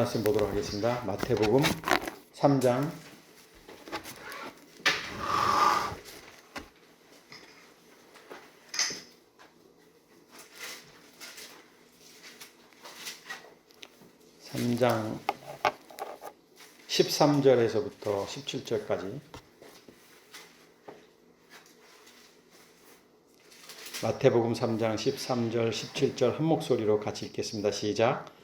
말씀 보도록 하겠습니다. 마태복음 3장 13절에서부터 17절까지 마태복음 3장 13절 17절 한 목소리로 같이 읽겠습니다. 시작.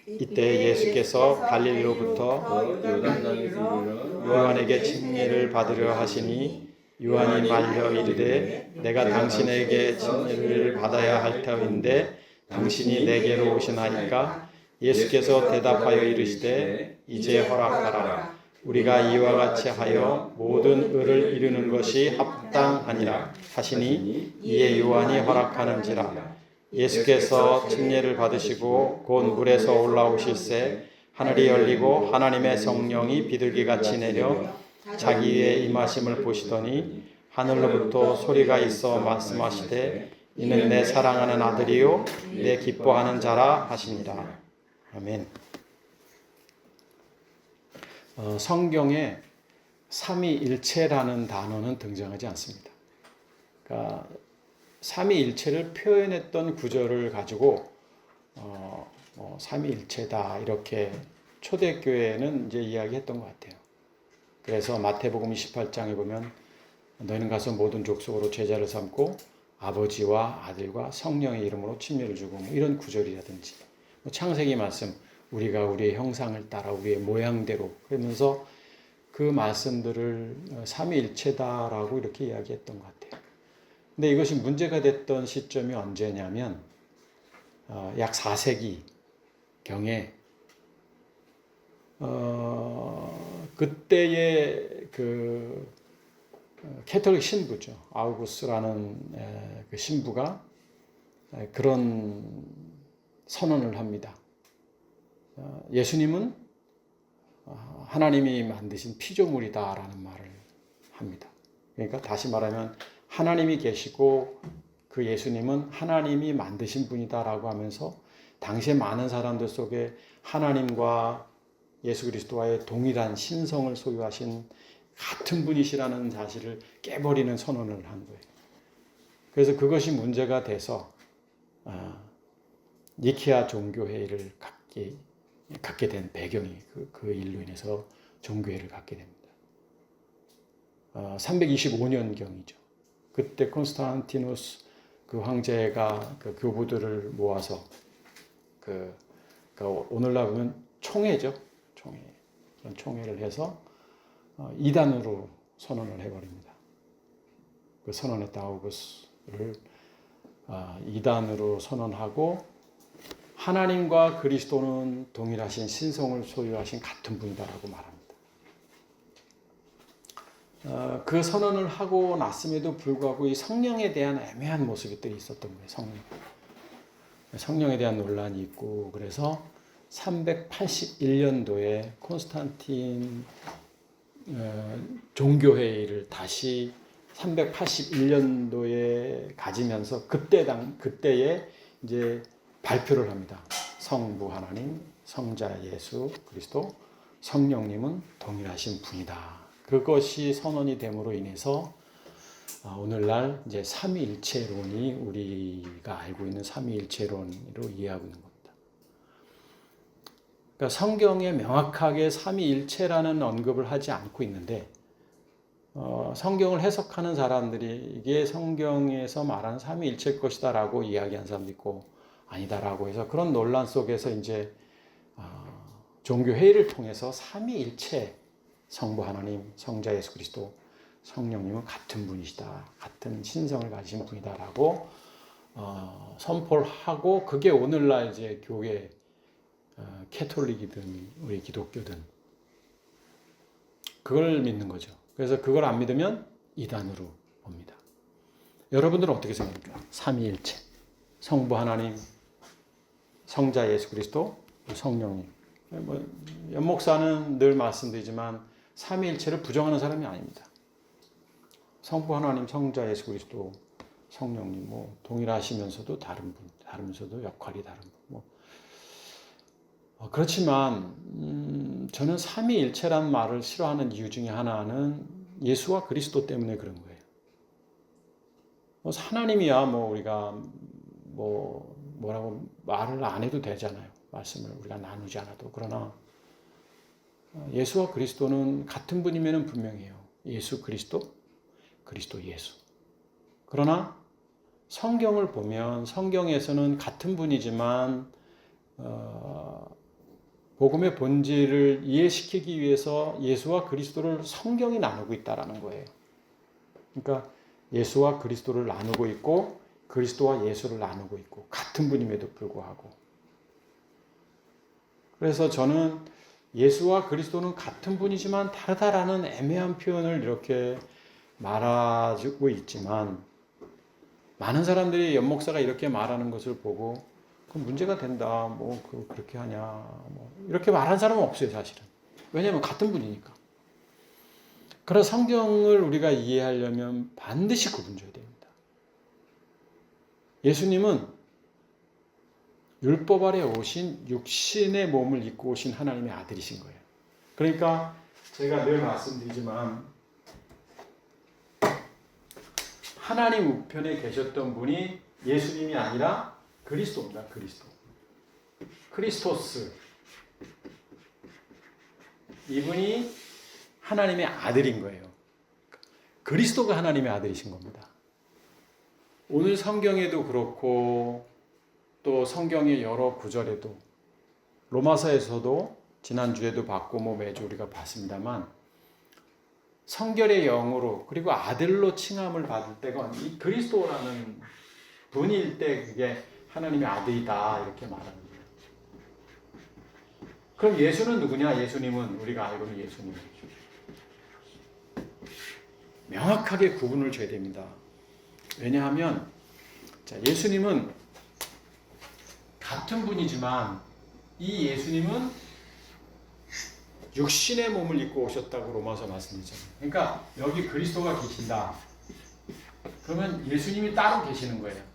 이때 예수께서 갈릴리로부터 요한에게 침례를 받으려 하시니 요한이 말려 이르되 내가 당신에게 침례를 받아야 할 터인데 당신이 내게로 오시나이까. 예수께서 대답하여 이르시되 이제 허락하라. 우리가 이와 같이 하여 모든 의를 이루는 것이 합당하니라 하시니 이에 요한이 허락하는지라. 예수께서 침례를 받으시고 곧 물에서 올라오실새 하늘이 열리고 하나님의 성령이 비둘기같이 내려 자기 위에 임하심을 보시더니 하늘로부터 소리가 있어 말씀하시되 이는 내 사랑하는 아들이요 내 기뻐하는 자라 하시니라. 아멘. 성경에 삼위일체라는 단어는 등장하지 않습니다. 그러니까 삼위일체를 표현했던 구절을 가지고 삼위일체다 이렇게 초대교회는 이제 이야기했던 것 같아요. 그래서 마태복음 28장에 보면 너희는 가서 모든 족속으로 제자를 삼고 아버지와 아들과 성령의 이름으로 침례를 주고 이런 구절이라든지 창세기 말씀 우리가 우리의 형상을 따라 우리의 모양대로 그러면서 그 말씀들을 삼위일체다라고 이렇게 이야기했던 것 같아요. 근데 이것이 문제가 됐던 시점이 언제냐면 약 4세기 경에 그때의 그 캐톨릭 신부죠. 아우구스라는 그 신부가 그런 선언을 합니다. 예수님은 하나님이 만드신 피조물이다라는 말을 합니다. 그러니까 다시 말하면 하나님이 계시고 그 예수님은 하나님이 만드신 분이다라고 하면서 당시에 많은 사람들 속에 하나님과 예수 그리스도와의 동일한 신성을 소유하신 같은 분이시라는 사실을 깨버리는 선언을 한 거예요. 그래서 그것이 문제가 돼서 니케아 종교회의를 갖게 된 배경이 그 일로 인해서 종교회의를 갖게 됩니다. 325년경이죠. 그때 콘스탄티누스 그 황제가 그 교부들을 모아서 오늘날 보면 총회죠. 그런 총회를 해서 이단으로 선언을 해버립니다. 그 선언했던 아우구스를 이단으로 선언하고 하나님과 그리스도는 동일하신 신성을 소유하신 같은 분이다라고 말합니다. 그 선언을 하고 났음에도 불구하고 이 성령에 대한 애매한 모습들이 있었던 거예요. 성령에 대한 논란이 있고 그래서 381년도에 콘스탄틴 종교회의를 다시 381년도에 가지면서 그때에 이제 발표를 합니다. 성부 하나님, 성자 예수 그리스도, 성령님은 동일하신 분이다. 그것이 선언이 됨으로 인해서 오늘날 이제 삼위일체론이 우리가 알고 있는 삼위일체론으로 이해하고 있는 겁니다. 그러니까 성경에 명확하게 삼위일체라는 언급을 하지 않고 있는데 성경을 해석하는 사람들이 이게 성경에서 말하는 삼위일체일 것이다라고 이야기한 사람도 있고 아니다라고 해서 그런 논란 속에서 이제 종교 회의를 통해서 삼위일체 성부 하나님, 성자 예수 그리스도, 성령님은 같은 분이시다, 같은 신성을 가지신 분이다라고 선포를 하고 그게 오늘날 이제 교회 캐톨릭이든 우리 기독교든 그걸 믿는 거죠. 그래서 그걸 안 믿으면 이단으로 봅니다. 여러분들은 어떻게 생각합니까? 삼위일체, 성부 하나님, 성자 예수 그리스도, 성령님. 연 목사는 늘 말씀드리지만 삼위일체를 부정하는 사람이 아닙니다. 성부 하나님, 성자 예수 그리스도, 성령님 동일하시면서도 다른 분, 다르면서도 역할이 다른 분. 그렇지만 저는 삼위일체란 말을 싫어하는 이유 중에 하나는 예수와 그리스도 때문에 그런 거예요. 하나님이야 우리가 뭐라고 말을 안 해도 되잖아요. 말씀을 우리가 나누지 않아도. 그러나 예수와 그리스도는 같은 분이면 분명해요. 예수 그리스도, 그리스도 예수. 그러나 성경을 보면 성경에서는 같은 분이지만 복음의 본질을 이해시키기 위해서 예수와 그리스도를 성경이 나누고 있다라는 거예요. 그러니까 예수와 그리스도를 나누고 있고 그리스도와 예수를 나누고 있고 같은 분임에도 불구하고. 그래서 저는 예수와 그리스도는 같은 분이지만 다르다라는 애매한 표현을 이렇게 말하고 있지만 많은 사람들이 연목사가 이렇게 말하는 것을 보고 그 문제가 된다. 그렇게 하냐. 이렇게 말한 사람은 없어요, 사실은. 왜냐하면 같은 분이니까. 그런 성경을 우리가 이해하려면 반드시 구분줘야 됩니다. 예수님은 율법 아래 오신 육신의 몸을 입고 오신 하나님의 아들이신 거예요. 그러니까 제가 늘 말씀드리지만 하나님 우편에 계셨던 분이 예수님이 아니라 그리스도입니다. 크리스토스. 이분이 하나님의 아들인 거예요. 그리스도가 하나님의 아들이신 겁니다. 오늘 성경에도 그렇고 또 성경의 여러 구절에도 로마서에서도 지난주에도 봤고 매주 우리가 봤습니다만 성결의 영으로 그리고 아들로 칭함을 받을 때가 이 그리스도라는 분일 때 그게 하나님의 아들이다 이렇게 말합니다. 그럼 예수는 누구냐? 예수님은 우리가 알고 있는 예수님이죠. 명확하게 구분을 줘야 됩니다. 왜냐하면 예수님은 같은 분이지만 이 예수님은 육신의 몸을 입고 오셨다고 로마서 말씀이잖아요. 그러니까 여기 그리스도가 계신다. 그러면 예수님이 따로 계시는 거예요.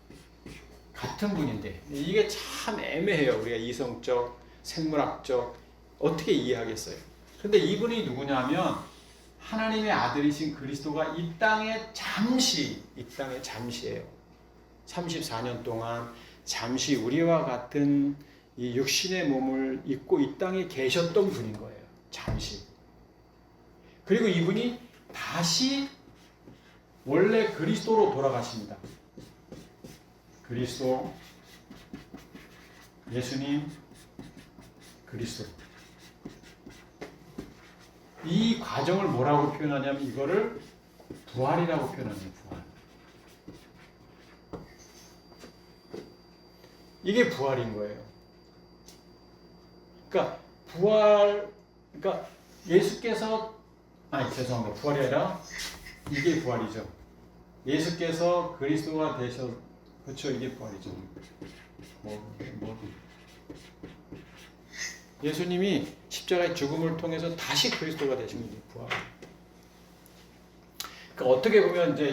같은 분인데 이게 참 애매해요. 우리가 이성적, 생물학적 어떻게 이해하겠어요. 근데 이분이 누구냐면 하나님의 아들이신 그리스도가 이 땅에 잠시예요. 34년 동안 잠시 우리와 같은 이 육신의 몸을 입고 이 땅에 계셨던 분인 거예요. 잠시. 그리고 이분이 다시 원래 그리스도로 돌아가십니다. 그리스도, 예수님, 그리스도. 이 과정을 뭐라고 표현하냐면 이거를 부활이라고 표현합니다. 부활. 이게 부활인 거예요. 그러니까 예수께서 죄송합니다. 부활이 아니라 이게 부활이죠. 예수께서 그리스도가 그렇죠. 이게 부활이죠. 예수님이 십자가의 죽음을 통해서 다시 그리스도가 되신 게 부활. 그러니까 어떻게 보면 이제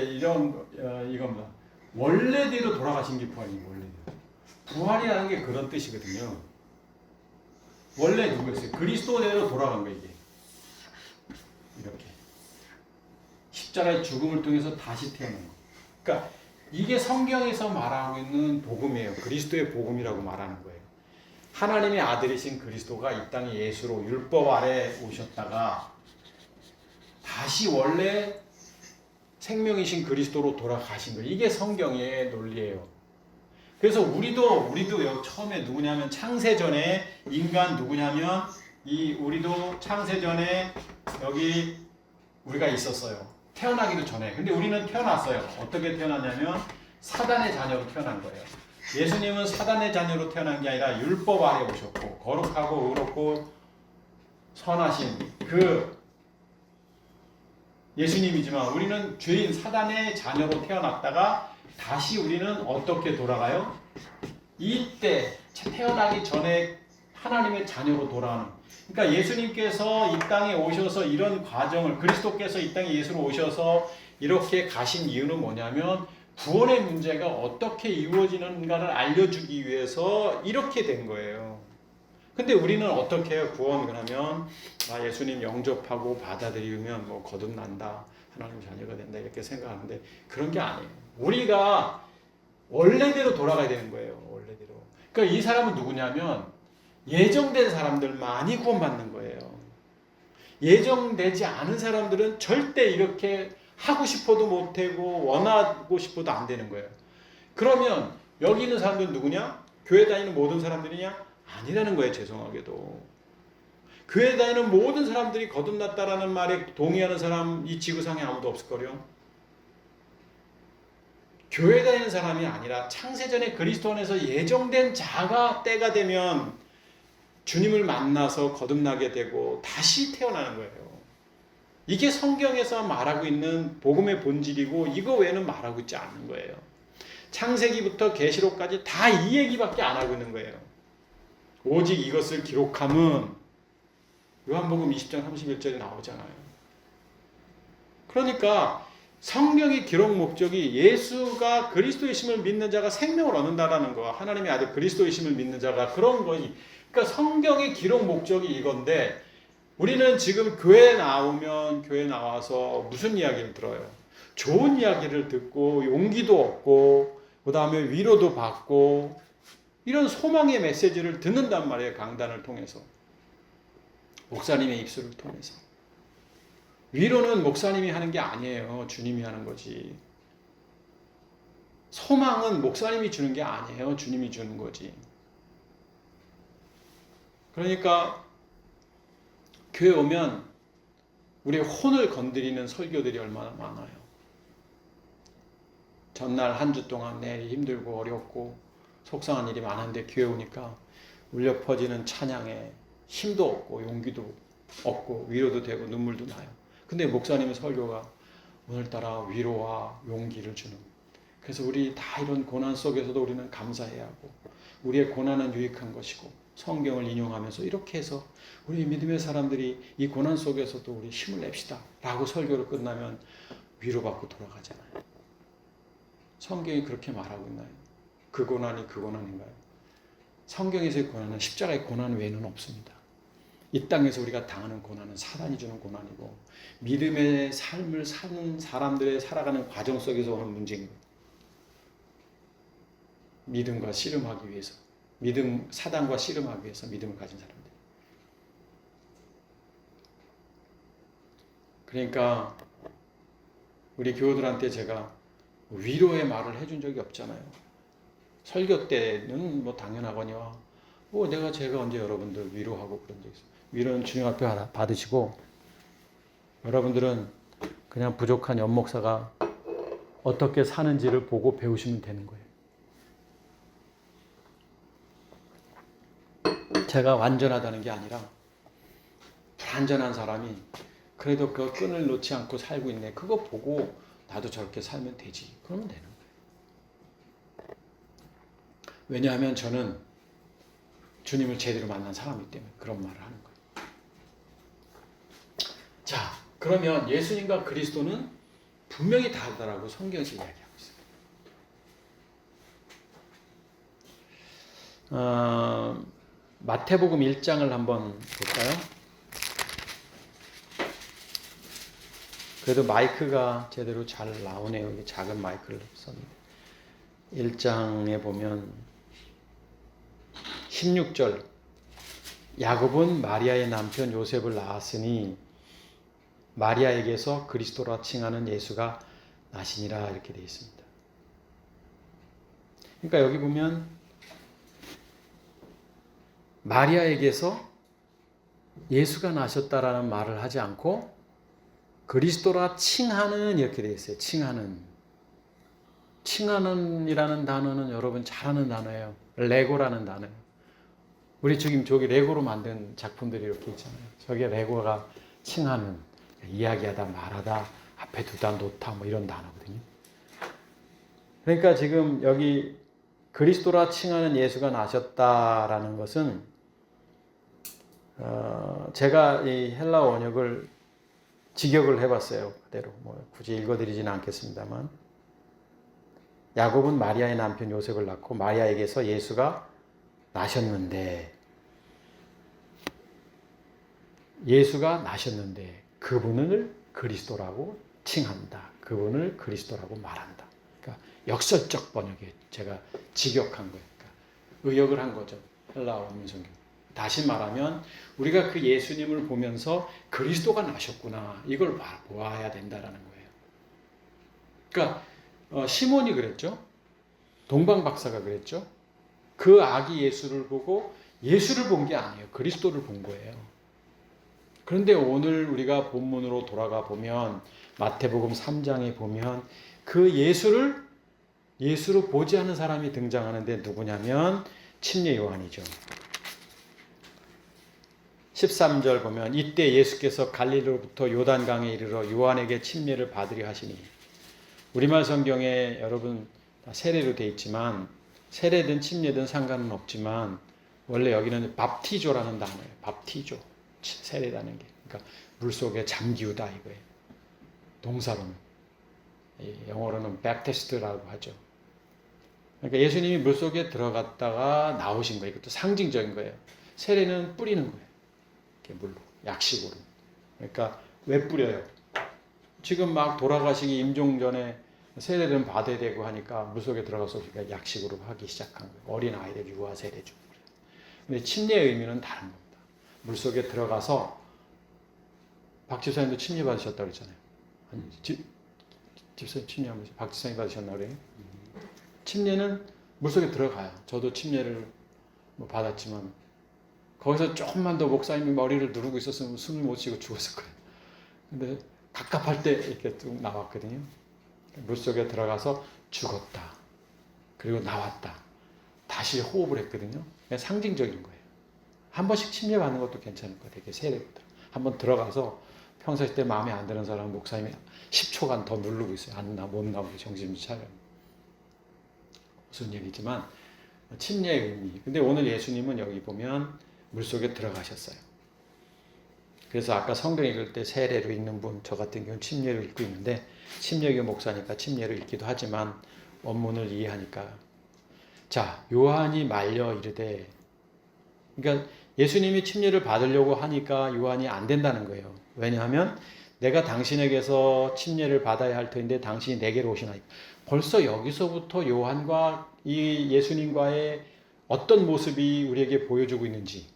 이겁니다. 원래대로 돌아가신 게 부활이에요. 원래대로. 부활이라는 게 그런 뜻이거든요. 원래 누구였어요? 그리스도대로 돌아간 거예요. 이게. 이렇게. 십자가의 죽음을 통해서 다시 태어난 거. 그러니까 이게 성경에서 말하고 있는 복음이에요. 그리스도의 복음이라고 말하는 거예요. 하나님의 아들이신 그리스도가 이 땅에 예수로 율법 아래 오셨다가 다시 원래 생명이신 그리스도로 돌아가신 거예요. 이게 성경의 논리예요. 그래서 우리도 처음에 누구냐면 창세전에 인간 누구냐면 우리도 창세전에 여기 우리가 있었어요. 태어나기도 전에. 근데 우리는 태어났어요. 어떻게 태어났냐면 사단의 자녀로 태어난 거예요. 예수님은 사단의 자녀로 태어난 게 아니라 율법 아래 오셨고 거룩하고 의롭고 선하신 그 예수님이지만 우리는 죄인 사단의 자녀로 태어났다가 다시 우리는 어떻게 돌아가요? 이때 태어나기 전에 하나님의 자녀로 돌아가는. 그러니까 예수님께서 이 땅에 오셔서 이런 과정을 그리스도께서 이 땅에 예수로 오셔서 이렇게 가신 이유는 뭐냐면 구원의 문제가 어떻게 이루어지는가를 알려주기 위해서 이렇게 된 거예요. 근데 우리는 어떻게 해요? 구원 그러면 예수님 영접하고 받아들이면 뭐 거듭난다, 하나님 자녀가 된다 이렇게 생각하는데 그런 게 아니에요. 우리가 원래대로 돌아가야 되는 거예요. 원래대로. 그러니까 이 사람은 누구냐면 예정된 사람들만이 구원받는 거예요. 예정되지 않은 사람들은 절대 이렇게 하고 싶어도 못하고 원하고 싶어도 안 되는 거예요. 그러면 여기 있는 사람들은 누구냐? 교회 다니는 모든 사람들이냐? 아니라는 거예요. 죄송하게도. 교회 다니는 모든 사람들이 거듭났다라는 말에 동의하는 사람 이 지구상에 아무도 없을걸요. 교회 다니는 사람이 아니라 창세전에 그리스도 안에서 예정된 자가 때가 되면 주님을 만나서 거듭나게 되고 다시 태어나는 거예요. 이게 성경에서 말하고 있는 복음의 본질이고 이거 외에는 말하고 있지 않는 거예요. 창세기부터 계시록까지 다 이 얘기밖에 안 하고 있는 거예요. 오직 이것을 기록함은 요한복음 20장 31절에 나오잖아요. 그러니까 성경의 기록 목적이 예수가 그리스도이심을 믿는 자가 생명을 얻는다라는 거, 하나님의 아들 그리스도이심을 믿는 자가 그런 거니. 그러니까 성경의 기록 목적이 이건데 우리는 지금 교회에 나오면 교회에 나와서 무슨 이야기를 들어요? 좋은 이야기를 듣고 용기도 얻고 그 다음에 위로도 받고 이런 소망의 메시지를 듣는단 말이에요. 강단을 통해서. 목사님의 입술을 통해서. 위로는 목사님이 하는 게 아니에요. 주님이 하는 거지. 소망은 목사님이 주는 게 아니에요. 주님이 주는 거지. 그러니까 교회 오면 우리의 혼을 건드리는 설교들이 얼마나 많아요. 전날 한 주 동안 내일이 힘들고 어렵고 속상한 일이 많은데 교회 오니까 울려 퍼지는 찬양에 힘도 없고 용기도 없고 위로도 되고 눈물도 나요. 근데 목사님의 설교가 오늘따라 위로와 용기를 주는. 그래서 우리 다 이런 고난 속에서도 우리는 감사해야 하고 우리의 고난은 유익한 것이고 성경을 인용하면서 이렇게 해서 우리 믿음의 사람들이 이 고난 속에서도 우리 힘을 냅시다 라고 설교를 끝나면 위로받고 돌아가잖아요. 성경이 그렇게 말하고 있나요? 그 고난이 그 고난인가요? 성경에서의 고난은 십자가의 고난 외에는 없습니다. 이 땅에서 우리가 당하는 고난은 사단이 주는 고난이고 믿음의 삶을 사는 사람들의 살아가는 과정 속에서 오는 문제인 거예요. 믿음과 씨름하기 위해서 사단과 씨름하기 위해서 믿음을 가진 사람들. 그러니까 우리 교우들한테 제가 위로의 말을 해준 적이 없잖아요. 설교 때는 뭐 당연하거니와 제가 언제 여러분들 위로하고 그런 적 있어요. 위로는 주님 앞에 받으시고 여러분들은 그냥 부족한 연목사가 어떻게 사는지를 보고 배우시면 되는 거예요. 제가 완전하다는 게 아니라 불완전한 사람이 그래도 그 끈을 놓지 않고 살고 있네. 그거 보고 나도 저렇게 살면 되지. 그러면 되는 거예요. 왜냐하면 저는 주님을 제대로 만난 사람이기 때문에 그런 말을 하는 거예요. 자, 그러면 예수님과 그리스도는 분명히 다르다라고 성경에서 이야기하고 있어요. 마태복음 1장을 한번 볼까요? 그래도 마이크가 제대로 잘 나오네요. 이게 작은 마이크를 썼는데. 1장에 보면 16절 야곱은 마리아의 남편 요셉을 낳았으니 마리아에게서 그리스도라 칭하는 예수가 나시니라 이렇게 되어 있습니다. 그러니까 여기 보면 마리아에게서 예수가 나셨다라는 말을 하지 않고 그리스도라 칭하는 이렇게 되어 있어요. 칭하는이라는 단어는 여러분 잘 아는 단어예요. 레고라는 단어예요. 우리 지금 저기 레고로 만든 작품들이 이렇게 있잖아요. 저게 레고가 칭하는, 이야기하다 말하다 앞에 두다 놓다 뭐 이런 단어거든요. 그러니까 지금 여기 그리스도라 칭하는 예수가 나셨다라는 것은 제가 이 헬라 원역을 직역을 해봤어요. 그대로 뭐 굳이 읽어드리지는 않겠습니다만 야곱은 마리아의 남편 요셉을 낳고 마리아에게서 예수가 나셨는데 예수가 나셨는데 그분을 그리스도라고 칭한다. 그분을 그리스도라고 말한다. 그러니까 역설적 번역에 제가 직역한 거예요. 그러니까 의역을 한 거죠. 헬라어 원문 성경. 다시 말하면 우리가 그 예수님을 보면서 그리스도가 나셨구나. 이걸 보아야 된다라는 거예요. 그러니까 시몬이 그랬죠. 동방 박사가 그랬죠. 그 아기 예수를 보고 예수를 본 게 아니에요. 그리스도를 본 거예요. 그런데 오늘 우리가 본문으로 돌아가 보면 마태복음 3장에 보면 그 예수를 예수로 보지 않은 사람이 등장하는데 누구냐면 침례 요한이죠. 13절 보면 이때 예수께서 갈릴리로부터 요단강에 이르러 요한에게 침례를 받으려 하시니 우리말 성경에 여러분 다 세례로 되어 있지만 세례든 침례든 상관은 없지만 원래 여기는 밥티조라는 단어예요. 밥티조. 세례라는 게. 그러니까 물속에 잠기우다 이거예요. 동사로는. 영어로는 baptist라고 하죠. 그러니까 예수님이 물속에 들어갔다가 나오신 거예요. 이것도 상징적인 거예요. 세례는 뿌리는 거예요. 이렇게 물로, 약식으로. 그러니까 왜 뿌려요? 지금 막 돌아가시기 임종 전에 세례는 받아야 되고 하니까 물속에 들어가서 우리가 약식으로 하기 시작한 거예요. 어린 아이들 유아 세례죠. 근데 침례의 의미는 다른 겁니다. 물속에 들어가서 박 집사님도 침례 받으셨다고 그랬잖아요. 아니, 집사님 침례 한번 박 집사님 받으셨나 그래요? 침례는 물속에 들어가요. 저도 침례를 받았지만 거기서 조금만 더 목사님이 머리를 누르고 있었으면 숨을 못 쉬고 죽었을 거예요. 근데 갑갑할 때 이렇게 쭉 나왔거든요. 물속에 들어가서 죽었다. 그리고 나왔다. 다시 호흡을 했거든요. 그냥 상징적인 거예요. 한 번씩 침례 받는 것도 괜찮을 것 같아요. 세례부터. 한번 들어가서 평소에 때 마음에 안 드는 사람은 목사님이 10초간 더 누르고 있어요. 못 나오게 정신 차려. 무슨 얘기지만 침례의 의미. 근데 오늘 예수님은 여기 보면 물속에 들어가셨어요. 그래서 아까 성경 읽을 때 세례로 읽는 분, 저 같은 경우는 침례로 읽고 있는데 침례교 목사니까 침례로 읽기도 하지만 원문을 이해하니까 자, 요한이 말려 이르되 그러니까 예수님이 침례를 받으려고 하니까 요한이 안 된다는 거예요. 왜냐하면 내가 당신에게서 침례를 받아야 할 터인데 당신이 내게로 오시나이까. 벌써 여기서부터 요한과 이 예수님과의 어떤 모습이 우리에게 보여주고 있는지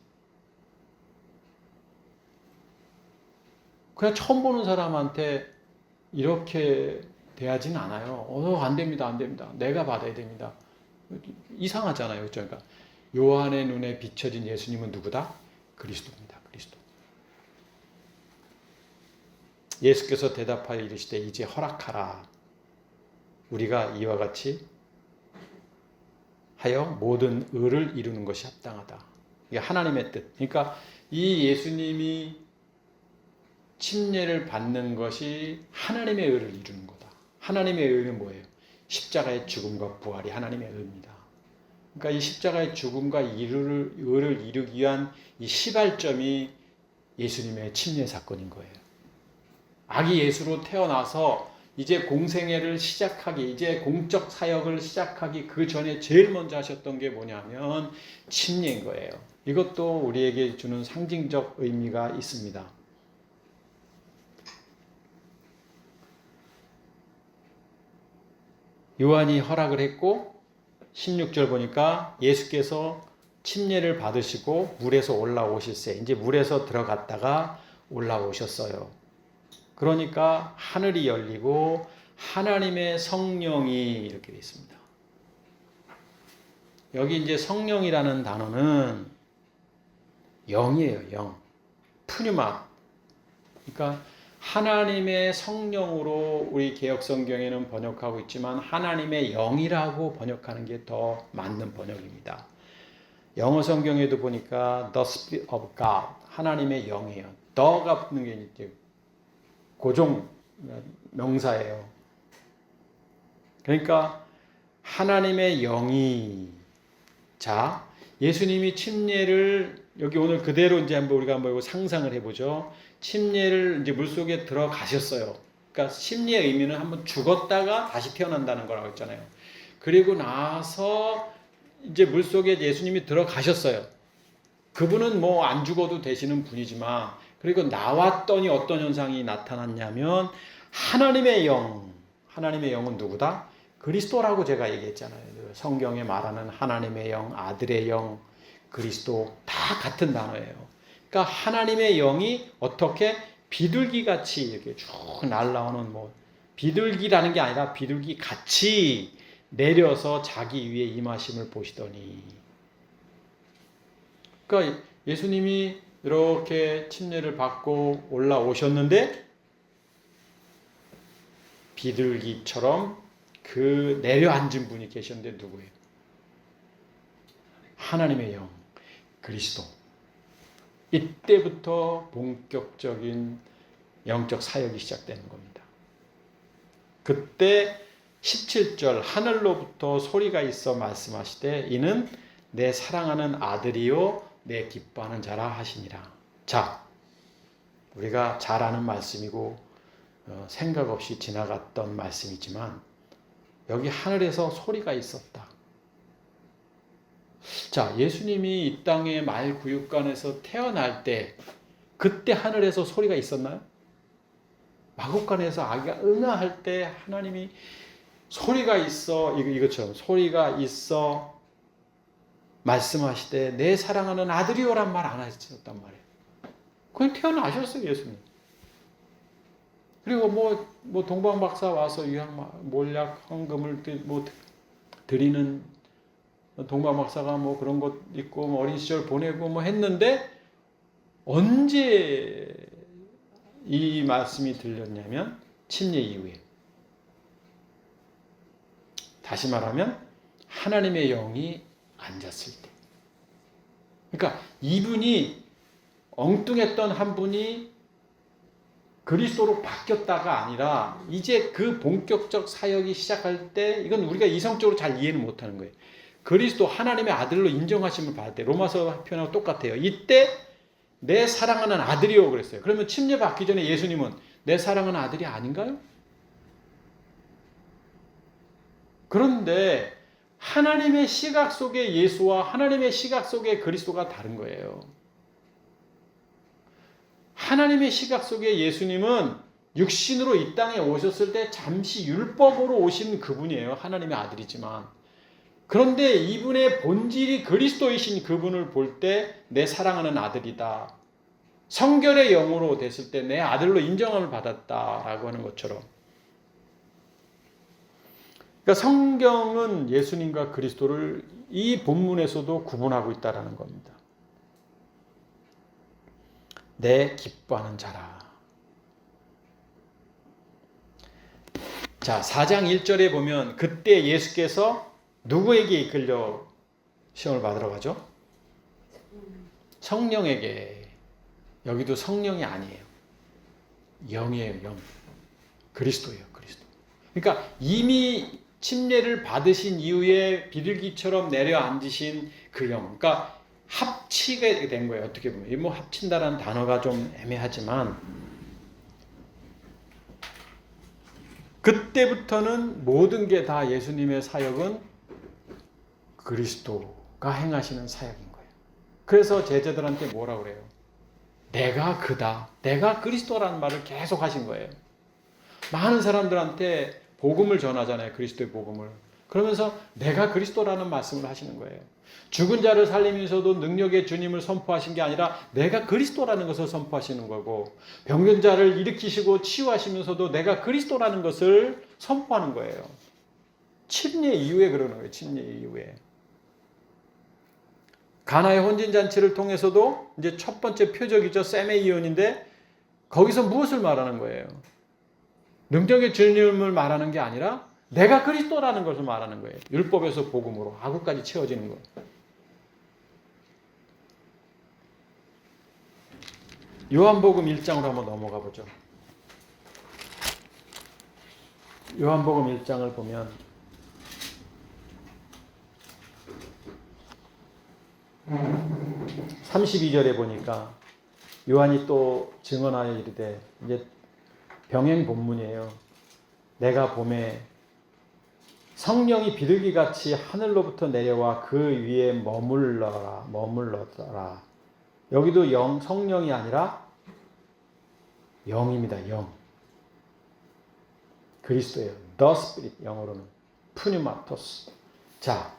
그냥 처음 보는 사람한테 이렇게 대하진 않아요. 안 됩니다, 안 됩니다. 내가 받아야 됩니다. 이상하잖아요. 그러니까 요한의 눈에 비춰진 예수님은 누구다? 그리스도입니다. 그리스도. 예수께서 대답하여 이르시되 이제 허락하라. 우리가 이와 같이 하여 모든 의를 이루는 것이 합당하다. 이게 하나님의 뜻. 그러니까 이 예수님이 침례를 받는 것이 하나님의 의를 이루는 거다. 하나님의 의는 뭐예요? 십자가의 죽음과 부활이 하나님의 의입니다. 그러니까 이 십자가의 죽음과 의를 이루기 위한 이 시발점이 예수님의 침례 사건인 거예요. 아기 예수로 태어나서 이제 공생애를 시작하기, 이제 공적 사역을 시작하기 그 전에 제일 먼저 하셨던 게 뭐냐면 침례인 거예요. 이것도 우리에게 주는 상징적 의미가 있습니다. 요한이 허락을 했고 16절 보니까 예수께서 침례를 받으시고 물에서 올라오실세. 이제 물에서 들어갔다가 올라오셨어요. 그러니까 하늘이 열리고 하나님의 성령이 이렇게 되어 있습니다. 여기 이제 성령이라는 단어는 영이에요. 영. 푸뉴마. 그러니까 하나님의 성령으로 우리 개역성경에는 번역하고 있지만 하나님의 영이라고 번역하는 게 더 맞는 번역입니다. 영어 성경에도 보니까 The Spirit of God, 하나님의 영이에요. 더가 붙는 게 이제 고종 명사예요. 그러니까 하나님의 영이 자 예수님이 침례를 여기 오늘 그대로 이제 한번 우리가 한번 상상을 해보죠. 침례를 이제 물속에 들어가셨어요. 그러니까 침례의 의미는 한번 죽었다가 다시 태어난다는 거라고 했잖아요. 그리고 나서 이제 물속에 예수님이 들어가셨어요. 그분은 뭐 안 죽어도 되시는 분이지만 그리고 나왔더니 어떤 현상이 나타났냐면 하나님의 영은 누구다? 그리스도라고 제가 얘기했잖아요. 성경에 말하는 하나님의 영, 아들의 영, 그리스도 다 같은 단어예요. 그러니까 하나님의 영이 어떻게 비둘기같이 이렇게 쭉 날아오는 비둘기라는 게 아니라 비둘기 같이 내려서 자기 위에 임하심을 보시더니, 그러니까 예수님이 이렇게 침례를 받고 올라오셨는데 비둘기처럼 그 내려앉은 분이 계셨는데 누구예요? 하나님의 영, 그리스도. 이때부터 본격적인 영적 사역이 시작되는 겁니다. 그때 17절 하늘로부터 소리가 있어 말씀하시되 이는 내 사랑하는 아들이요 내 기뻐하는 자라 하시니라. 자, 우리가 잘 아는 말씀이고 생각 없이 지나갔던 말씀이지만 여기 하늘에서 소리가 있었다. 자, 예수님이 이 땅의 말구육간에서 태어날 때 그때 하늘에서 소리가 있었나요? 마국간에서 아기가 응아할 때 하나님이 소리가 있어, 이것처럼 소리가 있어 말씀하시되 내 사랑하는 아들이요란 말 안 하셨단 말이에요. 그냥 태어나셨어요, 예수님. 그리고 동방박사 와서 몰약 헌금을 드리는 동방박사가 그런 것 있고 어린 시절 보내고 했는데 언제 이 말씀이 들렸냐면 침례 이후에. 다시 말하면 하나님의 영이 앉았을 때. 그러니까 이분이 엉뚱했던 한 분이 그리스도로 바뀌었다가 아니라 이제 그 본격적 사역이 시작할 때, 이건 우리가 이성적으로 잘 이해는 못하는 거예요. 그리스도 하나님의 아들로 인정하심을 받을 때, 로마서 표현하고 똑같아요. 이때 내 사랑하는 아들이요 그랬어요. 그러면 침례 받기 전에 예수님은 내 사랑하는 아들이 아닌가요? 그런데 하나님의 시각 속의 예수와 하나님의 시각 속의 그리스도가 다른 거예요. 하나님의 시각 속의 예수님은 육신으로 이 땅에 오셨을 때 잠시 율법으로 오신 그분이에요. 하나님의 아들이지만. 그런데 이분의 본질이 그리스도이신 그분을 볼 때 내 사랑하는 아들이다. 성결의 영으로 됐을 때 내 아들로 인정함을 받았다라고 하는 것처럼. 그러니까 성경은 예수님과 그리스도를 이 본문에서도 구분하고 있다는 겁니다. 내 기뻐하는 자라. 자, 4장 1절에 보면 그때 예수께서 누구에게 이끌려 시험을 받으러 가죠? 성령에게. 여기도 성령이 아니에요. 영이에요, 영. 그리스도예요, 그리스도. 그러니까 이미 침례를 받으신 이후에 비둘기처럼 내려앉으신 그 영. 그러니까 합치게 된 거예요. 어떻게 보면. 합친다라는 단어가 좀 애매하지만 그때부터는 모든 게 다 예수님의 사역은 그리스도가 행하시는 사역인 거예요. 그래서 제자들한테 뭐라고 그래요? 내가 그다. 내가 그리스도라는 말을 계속 하신 거예요. 많은 사람들한테 복음을 전하잖아요. 그리스도의 복음을. 그러면서 내가 그리스도라는 말씀을 하시는 거예요. 죽은 자를 살리면서도 능력의 주님을 선포하신 게 아니라 내가 그리스도라는 것을 선포하시는 거고, 병든 자를 일으키시고 치유하시면서도 내가 그리스도라는 것을 선포하는 거예요. 침례 이후에 그러는 거예요. 침례 이후에. 가나의 혼진잔치를 통해서도 이제 첫 번째 표적이죠. 셈의 이언인데 거기서 무엇을 말하는 거예요? 능력의 주님을 말하는 게 아니라 내가 그리스도라는 것을 말하는 거예요. 율법에서 복음으로 하고까지 채워지는 거예요. 요한복음 1장으로 한번 넘어가 보죠. 요한복음 1장을 보면 32절에 보니까 요한이 또 증언하여 이르되, 이제 병행 본문이에요. 내가 봄에 성령이 비둘기같이 하늘로부터 내려와 그 위에 머물러라. 여기도 성령이 아니라 영입니다. 영. 그리스도예요. The Spirit, 영어로는 푸뉴마토스. 자,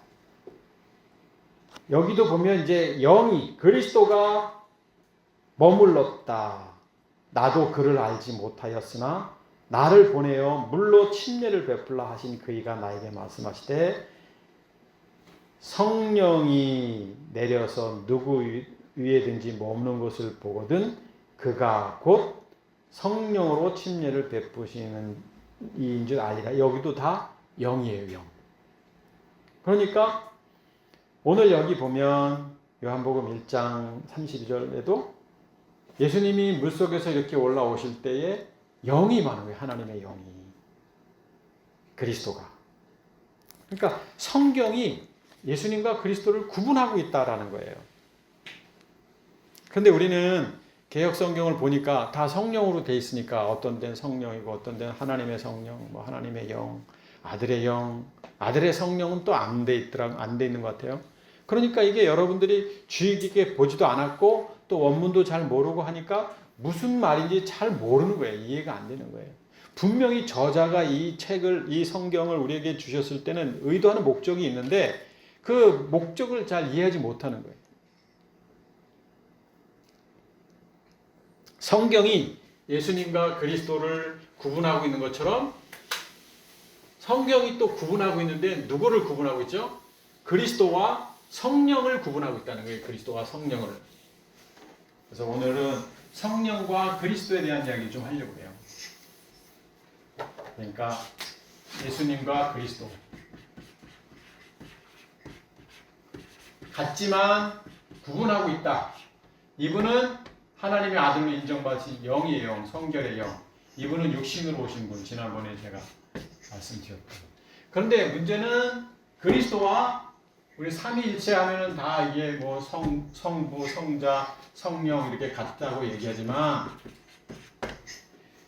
여기도 보면 이제 영이 그리스도가 머물렀다. 나도 그를 알지 못하였으나 나를 보내어 물로 침례를 베풀라 하신 그이가 나에게 말씀하시되 성령이 내려서 누구 위에든지 머무는 것을 보거든 그가 곧 성령으로 침례를 베푸시는 이인 줄 알리라. 여기도 다 영이에요. 영. 그러니까 오늘 여기 보면 요한복음 1장 32절에도 예수님이 물속에서 이렇게 올라오실 때에 영이 많은 거예요. 하나님의 영이. 그리스도가. 그러니까 성경이 예수님과 그리스도를 구분하고 있다라는 거예요. 그런데 우리는 개역 성경을 보니까 다 성령으로 돼 있으니까 어떤 데는 성령이고 어떤 데는 하나님의 성령, 뭐 하나님의 영, 아들의 영, 아들의 성령은 또 안 돼 있는 것 같아요. 그러니까 이게 여러분들이 주의 깊게 보지도 않았고 또 원문도 잘 모르고 하니까 무슨 말인지 잘 모르는 거예요. 이해가 안 되는 거예요. 분명히 저자가 이 책을, 이 성경을 우리에게 주셨을 때는 의도하는 목적이 있는데 그 목적을 잘 이해하지 못하는 거예요. 성경이 예수님과 그리스도를 구분하고 있는 것처럼 성경이 또 구분하고 있는데 누구를 구분하고 있죠? 그리스도와 성령을 구분하고 있다는 거예요. 그리스도와 성령을. 그래서 오늘은 성령과 그리스도에 대한 이야기 좀 하려고 해요. 그러니까 예수님과 그리스도. 같지만 구분하고 있다. 이분은 하나님의 아들로 인정받으신 영이에요. 영, 성결의 영. 이분은 육신으로 오신 분. 지난번에 제가 말씀드렸던. 그런데 문제는 그리스도와 우리 삼위일체 하면은 다 이게 뭐 성부, 성자, 성령 이렇게 같다고 얘기하지만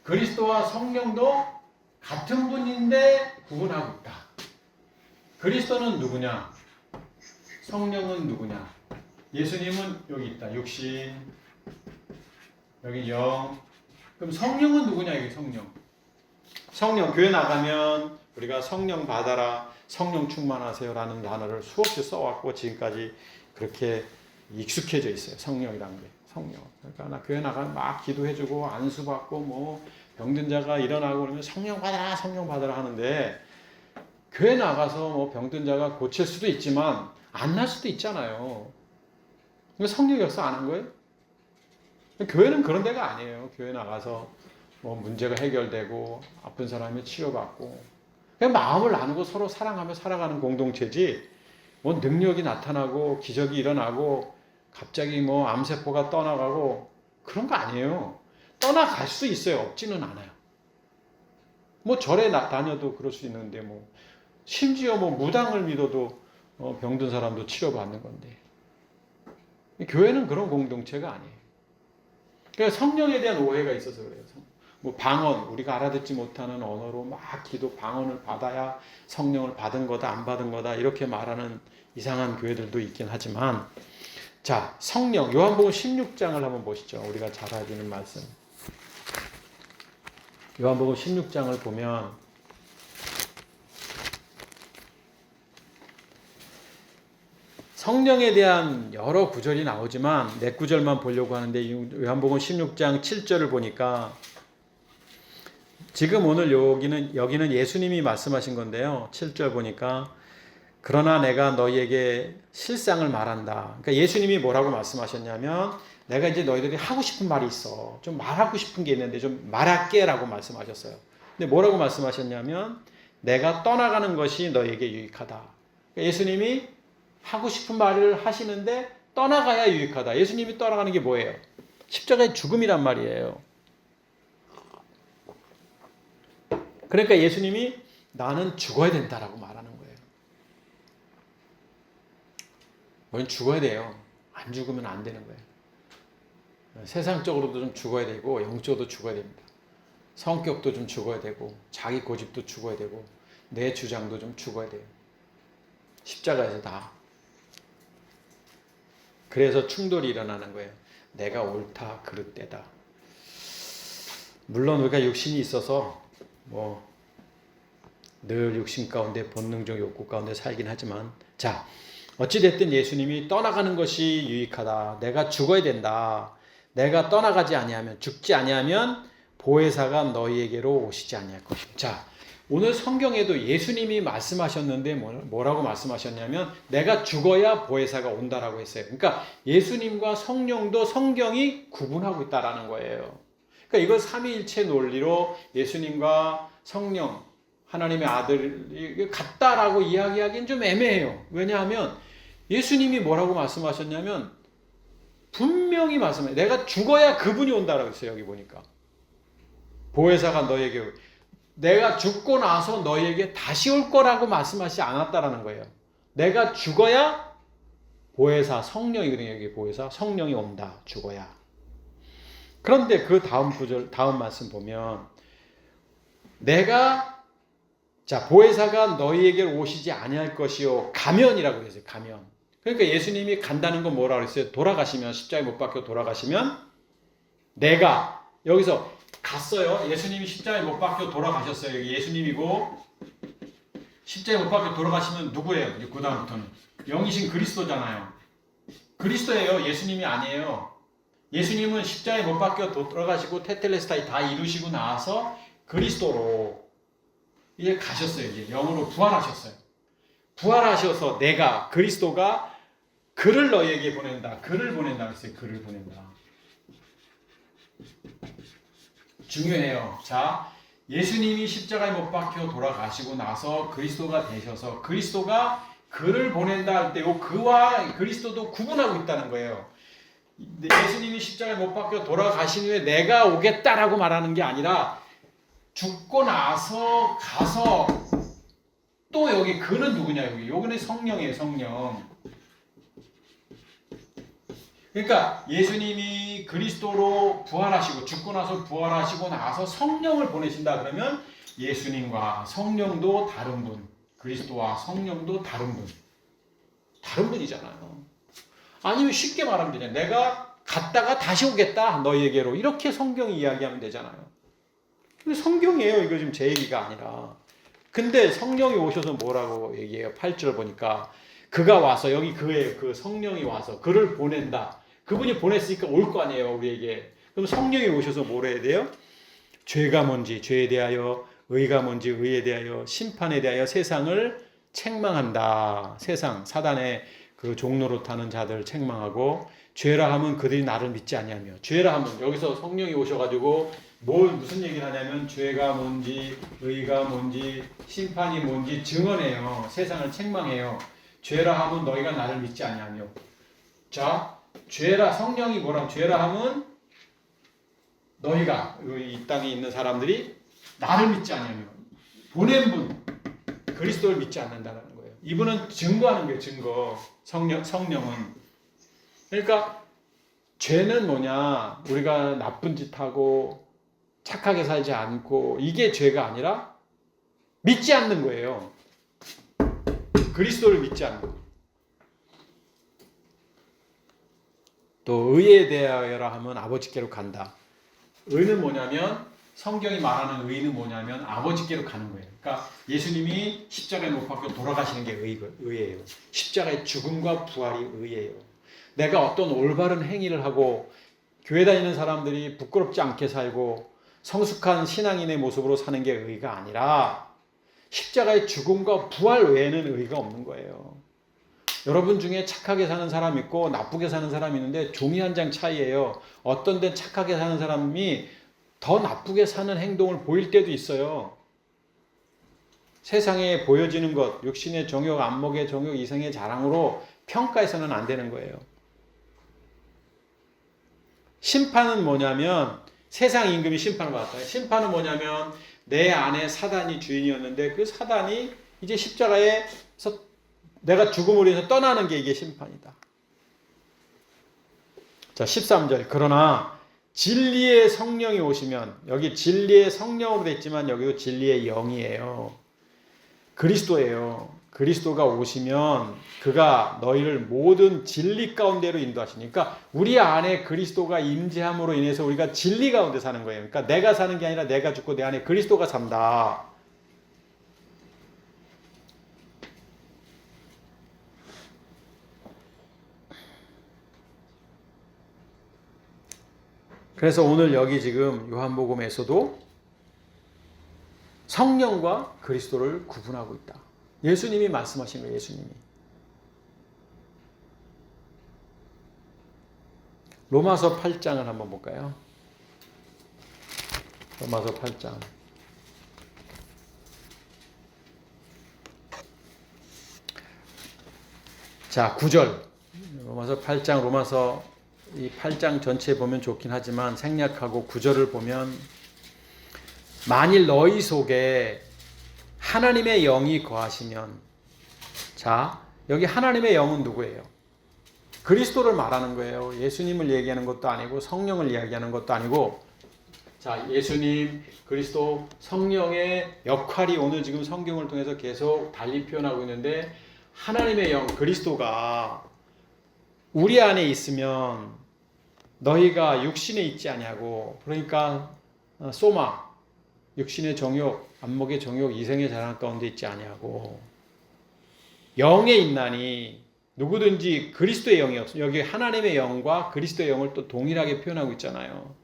그리스도와 성령도 같은 분인데 구분하고 있다. 그리스도는 누구냐? 성령은 누구냐? 예수님은 여기 있다. 육신, 여기 영. 그럼 성령은 누구냐? 여기 성령. 성령, 교회 나가면 우리가 성령 받아라, 성령 충만하세요라는 단어를 수없이 써왔고 지금까지 그렇게 익숙해져 있어요. 성령이라는 게. 성령. 그러니까 나 교회 나가면 막 기도해주고 안수받고 뭐 병든 자가 일어나고 그러면 성령 받아라, 성령 받아라 하는데 교회 나가서 뭐 병든 자가 고칠 수도 있지만 안 날 수도 있잖아요. 성령 역사 안 한 거예요? 교회는 그런 데가 아니에요. 교회 나가서 뭐 문제가 해결되고 아픈 사람이 치료받고 그냥 마음을 나누고 서로 사랑하며 살아가는 공동체지 뭐 능력이 나타나고 기적이 일어나고 갑자기 뭐 암세포가 떠나가고 그런 거 아니에요. 떠나갈 수 있어요. 없지는 않아요. 뭐 절에 다녀도 그럴 수 있는데 뭐 심지어 뭐 무당을 믿어도 병든 사람도 치료받는 건데 교회는 그런 공동체가 아니에요. 그러니까 성령에 대한 오해가 있어서 그래요. 뭐 방언, 우리가 알아듣지 못하는 언어로 막 기도 방언을 받아야 성령을 받은 거다, 안 받은 거다 이렇게 말하는 이상한 교회들도 있긴 하지만 자, 성령, 요한복음 16장을 한번 보시죠. 우리가 잘 알기는 말씀. 요한복음 16장을 보면 성령에 대한 여러 구절이 나오지만 네 구절만 보려고 하는데 요한복음 16장 7절을 보니까 지금 오늘 여기는 예수님이 말씀하신 건데요. 7절 보니까 그러나 내가 너희에게 실상을 말한다. 그러니까 예수님이 뭐라고 말씀하셨냐면 내가 이제 너희들이 하고 싶은 말이 있어. 좀 말하고 싶은 게 있는데 좀 말할게라고 말씀하셨어요. 근데 뭐라고 말씀하셨냐면 내가 떠나가는 것이 너희에게 유익하다. 그러니까 예수님이 하고 싶은 말을 하시는데 떠나가야 유익하다. 예수님이 떠나가는 게 뭐예요? 십자가의 죽음이란 말이에요. 그러니까 예수님이 나는 죽어야 된다라고 말하는 거예요. 우리는 죽어야 돼요. 안 죽으면 안 되는 거예요. 세상적으로도 좀 죽어야 되고 영적으로도 죽어야 됩니다. 성격도 좀 죽어야 되고 자기 고집도 죽어야 되고 내 주장도 좀 죽어야 돼요. 십자가에서 다. 그래서 충돌이 일어나는 거예요. 내가 옳다 그릇되다. 물론 우리가 육신이 있어서 뭐 늘 육신 가운데 본능적 욕구 가운데 살긴 하지만, 자, 어찌됐든 예수님이 떠나가는 것이 유익하다. 내가 죽어야 된다. 내가 떠나가지 아니하면, 죽지 아니하면 보혜사가 너희에게로 오시지 아니할 것입니다. 자, 오늘 성경에도 예수님이 말씀하셨는데 뭐라고 말씀하셨냐면 내가 죽어야 보혜사가 온다라고 했어요. 그러니까 예수님과 성령도 성경이 구분하고 있다라는 거예요. 그러니까 이걸 삼위일체 논리로 예수님과 성령, 하나님의 아들이 같다라고 이야기하기는 좀 애매해요. 왜냐하면 예수님이 뭐라고 말씀하셨냐면 분명히 말씀해요. 내가 죽어야 그분이 온다라고 했어요. 여기 보니까 보혜사가 너에게, 내가 죽고 나서 너에게 다시 올 거라고 말씀하시지 않았다라는 거예요. 내가 죽어야 보혜사, 성령이거든요. 여기 보혜사, 성령이 온다. 죽어야. 그런데 그 다음 구절, 다음 말씀 보면 자, 보혜사가 너희에게 오시지 아니할 것이요 가면이라고 했어요. 가면. 그러니까 예수님이 간다는 건 뭐라고 했어요? 돌아가시면, 십자가에 못 박혀 돌아가시면 내가, 여기서 갔어요. 예수님이 십자가에 못 박혀 돌아가셨어요. 여기 예수님이고 십자가에 못 박혀 돌아가시면 누구예요? 그 다음부터는 영이신 그리스도잖아요. 그리스도예요. 예수님이 아니에요. 예수님은 십자가에 못 박혀 돌아가시고 테텔레스타이 다 이루시고 나서 그리스도로 이제 가셨어요. 이제 영으로 부활하셨어요. 부활하셔서 내가, 그리스도가 그를 너희에게 보낸다. 그를 보낸다 그랬어요. 그를 보낸다. 중요해요. 자, 예수님이 십자가에 못 박혀 돌아가시고 나서 그리스도가 되셔서 그리스도가 그를 보낸다 할 때 그와 그리스도도 구분하고 있다는 거예요. 예수님이 십자가에 못 박혀 돌아가신 후에 내가 오겠다라고 말하는 게 아니라 죽고 나서 가서 또 여기 그는 누구냐, 여기는 성령이에요. 성령. 그러니까 예수님이 그리스도로 부활하시고 죽고 나서 부활하시고 나서 성령을 보내신다 그러면 예수님과 성령도 다른 분, 그리스도와 성령도 다른 분, 다른 분이잖아요. 아니면 쉽게 말하면 되잖아요. 내가 갔다가 다시 오겠다 너희에게로, 이렇게 성경이 이야기하면 되잖아요. 근데 성경이에요. 이거 지금 제 얘기가 아니라. 근데 성령이 오셔서 뭐라고 얘기해요? 8절 보니까 그가 와서, 여기 그예요. 그 성령이 와서 그를 보낸다. 그분이 보냈으니까 올 거 아니에요, 우리에게. 그럼 성령이 오셔서 뭘 해야 돼요? 죄가 뭔지 죄에 대하여, 의가 뭔지 의에 대하여, 심판에 대하여 세상을 책망한다. 세상, 사단의 그 종로로 타는 자들 책망하고, 죄라 하면 그들이 나를 믿지 아니하며, 죄라 하면 여기서 성령이 오셔가지고 무슨 얘기를 하냐면 죄가 뭔지 의가 뭔지 심판이 뭔지 증언해요. 세상을 책망해요. 죄라 하면 너희가 나를 믿지 아니하며. 자, 죄라, 성령이 뭐라고? 죄라 하면 너희가, 이 땅에 있는 사람들이 나를 믿지 아니하며, 보낸 분 그리스도를 믿지 않는다는 거예요. 이분은 증거하는 거예요. 증거. 성령은. 그러니까 죄는 뭐냐? 우리가 나쁜 짓 하고 착하게 살지 않고, 이게 죄가 아니라 믿지 않는 거예요. 그리스도를 믿지 않는 거. 또 의에 대하여라 하면 아버지께로 간다. 의는 뭐냐면, 성경이 말하는 의는 뭐냐면 아버지께로 가는 거예요. 그러니까 예수님이 십자가에 못 박혀 돌아가시는 게 의예요. 십자가의 죽음과 부활이 의예요. 내가 어떤 올바른 행위를 하고 교회 다니는 사람들이 부끄럽지 않게 살고 성숙한 신앙인의 모습으로 사는 게 의가 아니라 십자가의 죽음과 부활 외에는 의가 없는 거예요. 여러분 중에 착하게 사는 사람 있고 나쁘게 사는 사람이 있는데 종이 한 장 차이예요. 어떤 데는 착하게 사는 사람이 더 나쁘게 사는 행동을 보일 때도 있어요. 세상에 보여지는 것, 육신의 정욕, 안목의 정욕, 이생의 자랑으로 평가해서는 안 되는 거예요. 심판은 뭐냐면, 세상 임금이 심판을 받았다. 심판은 뭐냐면 내 안에 사단이 주인이었는데 그 사단이 이제 십자가에서 내가 죽음으로 인해서 떠나는 게 이게 심판이다. 자, 13절. 그러나 진리의 성령이 오시면, 여기 진리의 성령으로 되어 있지만 여기도 진리의 영이에요. 그리스도예요. 그리스도가 오시면 그가 너희를 모든 진리 가운데로 인도하시니까 우리 안에 그리스도가 임재함으로 인해서 우리가 진리 가운데 사는 거예요. 그러니까 내가 사는 게 아니라 내가 죽고 내 안에 그리스도가 산다. 그래서 오늘 여기 지금 요한복음에서도 성령과 그리스도를 구분하고 있다. 예수님이 말씀하신 거예요. 예수님이. 로마서 8장을 한번 볼까요? 로마서 8장. 자, 9절. 로마서 8장, 로마서 이 8장 전체 보면 좋긴 하지만 생략하고 9절을 보면 만일 너희 속에 하나님의 영이 거하시면, 자, 여기 하나님의 영은 누구예요? 그리스도를 말하는 거예요. 예수님을 얘기하는 것도 아니고 성령을 이야기하는 것도 아니고, 자, 예수님, 그리스도, 성령의 역할이 오늘 지금 성경을 통해서 계속 달리 표현하고 있는데, 하나님의 영, 그리스도가 우리 안에 있으면 너희가 육신에 있지 아니하고, 그러니까 소마, 육신의 정욕, 안목의 정욕, 이생의 자랑 가운데 있지 아니하고 영에 있나니, 누구든지 그리스도의 영이 없으면, 여기 하나님의 영과 그리스도의 영을 또 동일하게 표현하고 있잖아요.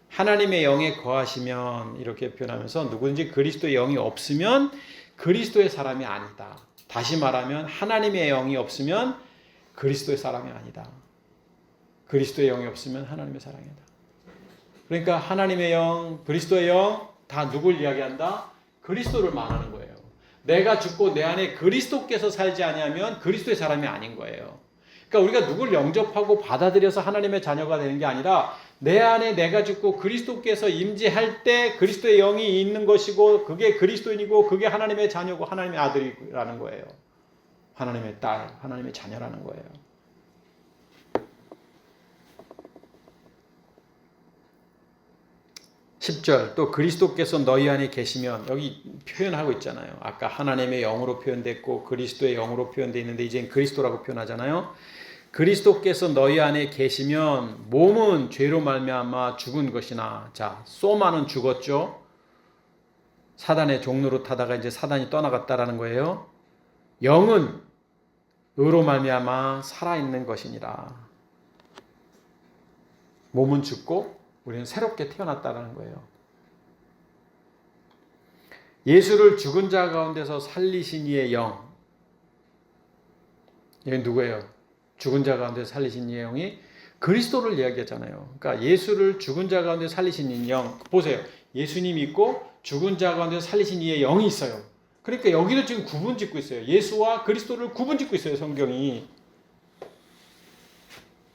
하나님의 영에 거하시면 이렇게 표현하면서 누구든지 그리스도의 영이 없으면 그리스도의 사람이 아니다. 다시 말하면 하나님의 영이 없으면 그리스도의 사람이 아니다. 그리스도의 영이 없으면 하나님의 사람이다. 그러니까 하나님의 영, 그리스도의 영 다 누굴 이야기한다? 그리스도를 말하는 거예요. 내가 죽고 내 안에 그리스도께서 살지 아니하면 그리스도의 사람이 아닌 거예요. 그러니까 우리가 누굴 영접하고 받아들여서 하나님의 자녀가 되는 게 아니라 내 안에 내가 죽고 그리스도께서 임재할 때 그리스도의 영이 있는 것이고, 그게 그리스도인이고, 그게 하나님의 자녀고 하나님의 아들이라는 거예요. 하나님의 딸, 하나님의 자녀라는 거예요. 10절, 또 그리스도께서 너희 안에 계시면, 여기 표현하고 있잖아요. 아까 하나님의 영으로 표현됐고 그리스도의 영으로 표현되어 있는데 이제는 그리스도라고 표현하잖아요. 그리스도께서 너희 안에 계시면 몸은 죄로 말미암아 죽은 것이나, 자, 소마는 죽었죠. 사단의 종로로 타다가 이제 사단이 떠나갔다라는 거예요. 영은 의로 말미암아 살아있는 것이니라. 몸은 죽고 우리는 새롭게 태어났다는 거예요. 예수를 죽은 자 가운데서 살리신 이의 영. 이게 누구예요? 죽은 자 가운데 살리신 이의 영이 그리스도를 이야기하잖아요. 그러니까 예수를 죽은 자 가운데 살리신 이 영. 보세요. 예수님 있고 죽은 자 가운데 살리신 이의 영이 있어요. 그러니까 여기도 지금 구분 짓고 있어요. 예수와 그리스도를 구분 짓고 있어요. 성경이.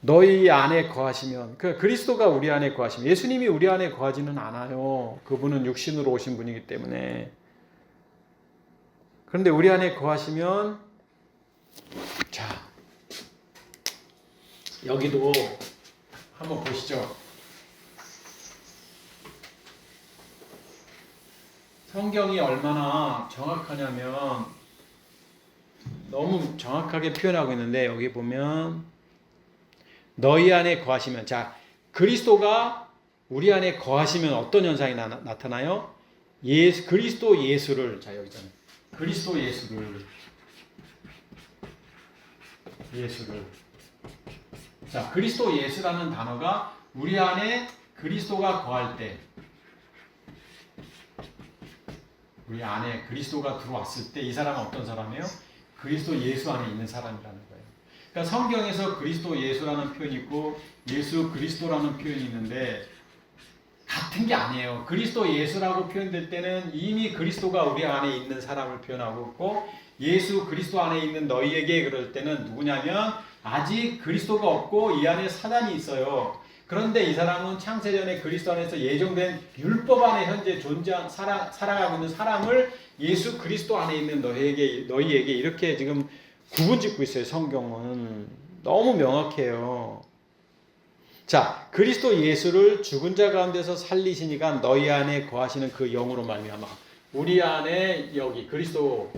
너희 안에 거하시면, 그 그리스도가 우리 안에 거하시면, 예수님이 우리 안에 거하지는 않아요. 그분은 육신으로 오신 분이기 때문에. 그런데 우리 안에 거하시면, 자, 여기도 한번 보시죠. 성경이 얼마나 정확하냐면, 너무 정확하게 표현하고 있는데, 여기 보면 너희 안에 거하시면, 자, 그리스도가 우리 안에 거하시면 어떤 현상이 나타나요? 그리스도 예수를, 자, 여기 있잖아요. 그리스도 예수를. 자, 그리스도 예수라는 단어가 우리 안에 그리스도가 거할 때, 우리 안에 그리스도가 들어왔을 때 이 사람은 어떤 사람이에요? 그리스도 예수 안에 있는 사람이라는 거예요. 그러니까 성경에서 그리스도 예수라는 표현이 있고 예수 그리스도라는 표현이 있는데 같은 게 아니에요. 그리스도 예수라고 표현될 때는 이미 그리스도가 우리 안에 있는 사람을 표현하고 있고, 예수 그리스도 안에 있는 너희에게 그럴 때는 누구냐면 아직 그리스도가 없고 이 안에 사단이 있어요. 그런데 이 사람은 창세전에 그리스도 안에서 예정된 율법 안에 현재 살아가고 있는 사람을 예수 그리스도 안에 있는 너희에게 이렇게 지금 구분 짓고 있어요. 성경은 너무 명확해요. 자, 그리스도 예수를 죽은 자 가운데서 살리시니까 너희 안에 거하시는 그 영으로 말미암아 우리 안에 여기 그리스도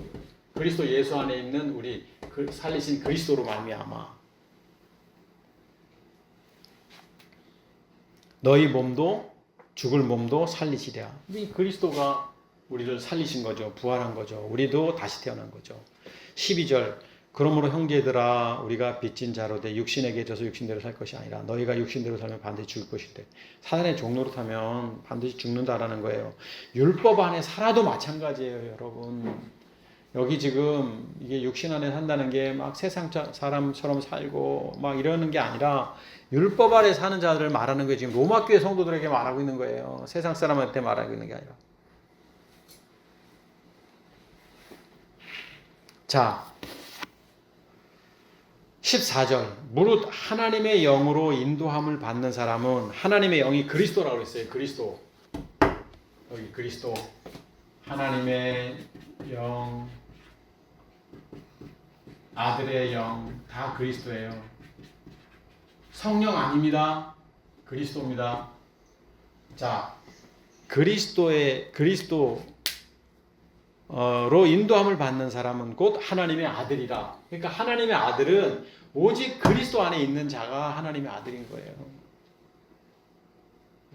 그리스도 예수 안에 있는 우리 살리신 그리스도로 말미암아 너희 몸도 죽을 몸도 살리시랴. 이 그리스도가 우리를 살리신 거죠. 부활한 거죠. 우리도 다시 태어난 거죠. 12절 그러므로 형제들아 우리가 빚진 자로 돼 육신에게 져서 육신대로 살 것이 아니라 너희가 육신대로 살면 반드시 죽을 것이되 사단의 종로로 타면 반드시 죽는다라는 거예요. 율법 안에 살아도 마찬가지예요, 여러분. 여기 지금 이게 육신 안에 산다는 게 막 세상 사람처럼 살고 막 이러는 게 아니라 율법 아래 사는 자들을 말하는 거예요. 지금 로마 교회 성도들에게 말하고 있는 거예요. 세상 사람한테 말하고 있는 게 아니라. 자, 14절 무릇 하나님의 영으로 인도함을 받는 사람은 하나님의 영이 그리스도라고 그랬어요. 그리스도. 여기 그리스도. 하나님의 영, 아들의 영, 다 그리스도예요. 성령 아닙니다. 그리스도입니다. 자, 그리스도로 인도함을 받는 사람은 곧 하나님의 아들이라. 그러니까 하나님의 아들은 오직 그리스도 안에 있는 자가 하나님의 아들인 거예요.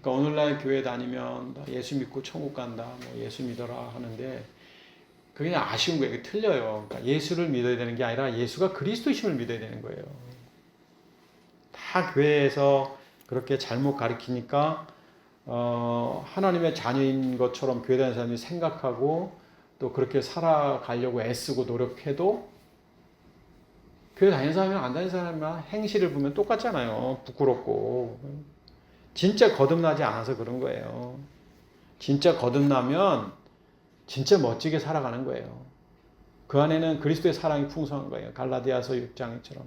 그러니까 오늘날 교회 다니면 예수 믿고 천국 간다, 뭐 예수 믿어라 하는데 그게 그냥 아쉬운 거예요. 그게 틀려요. 그러니까 예수를 믿어야 되는 게 아니라 예수가 그리스도이심을 믿어야 되는 거예요. 다 교회에서 그렇게 잘못 가르치니까 하나님의 자녀인 것처럼 교회 다니는 사람이 생각하고 또 그렇게 살아가려고 애쓰고 노력해도 교회 다니는 사람이랑 안 다니는 사람이랑 행실을 보면 똑같잖아요. 부끄럽고. 진짜 거듭나지 않아서 그런 거예요. 진짜 거듭나면 진짜 멋지게 살아가는 거예요. 그 안에는 그리스도의 사랑이 풍성한 거예요. 갈라디아서 6장처럼.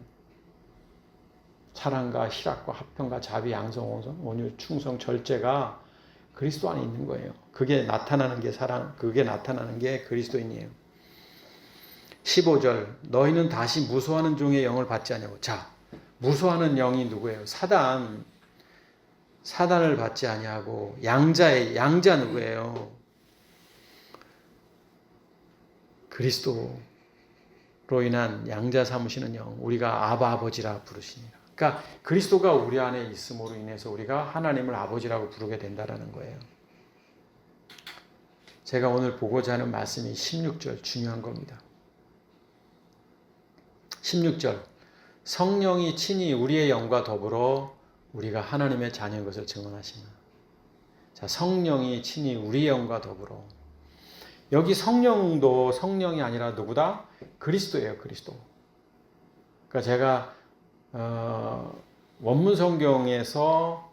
사랑과 희락과 화평과 자비, 양성, 온유, 충성, 절제가 그리스도 안에 있는 거예요. 그게 나타나는 게 사랑, 그게 나타나는 게 그리스도인이에요. 15절 너희는 다시 무소하는 종의 영을 받지 아니하고. 자, 무소하는 영이 누구예요? 사단을 받지 아니하고 양자 누구예요? 그리스도로 인한 양자 삼으시는 영, 우리가 아바 아버지라 부르시니라. 그러니까 그리스도가 우리 안에 있음으로 인해서 우리가 하나님을 아버지라고 부르게 된다는 거예요. 제가 오늘 보고자 하는 말씀이 16절 중요한 겁니다. 16절 성령이 친히 우리의 영과 더불어 우리가 하나님의 자녀인 것을 증언하시나. 자, 성령이 친히 우리의 영과 더불어. 여기 성령도 성령이 아니라 누구다? 그리스도예요. 그리스도. 그러니까 제가 원문 성경에서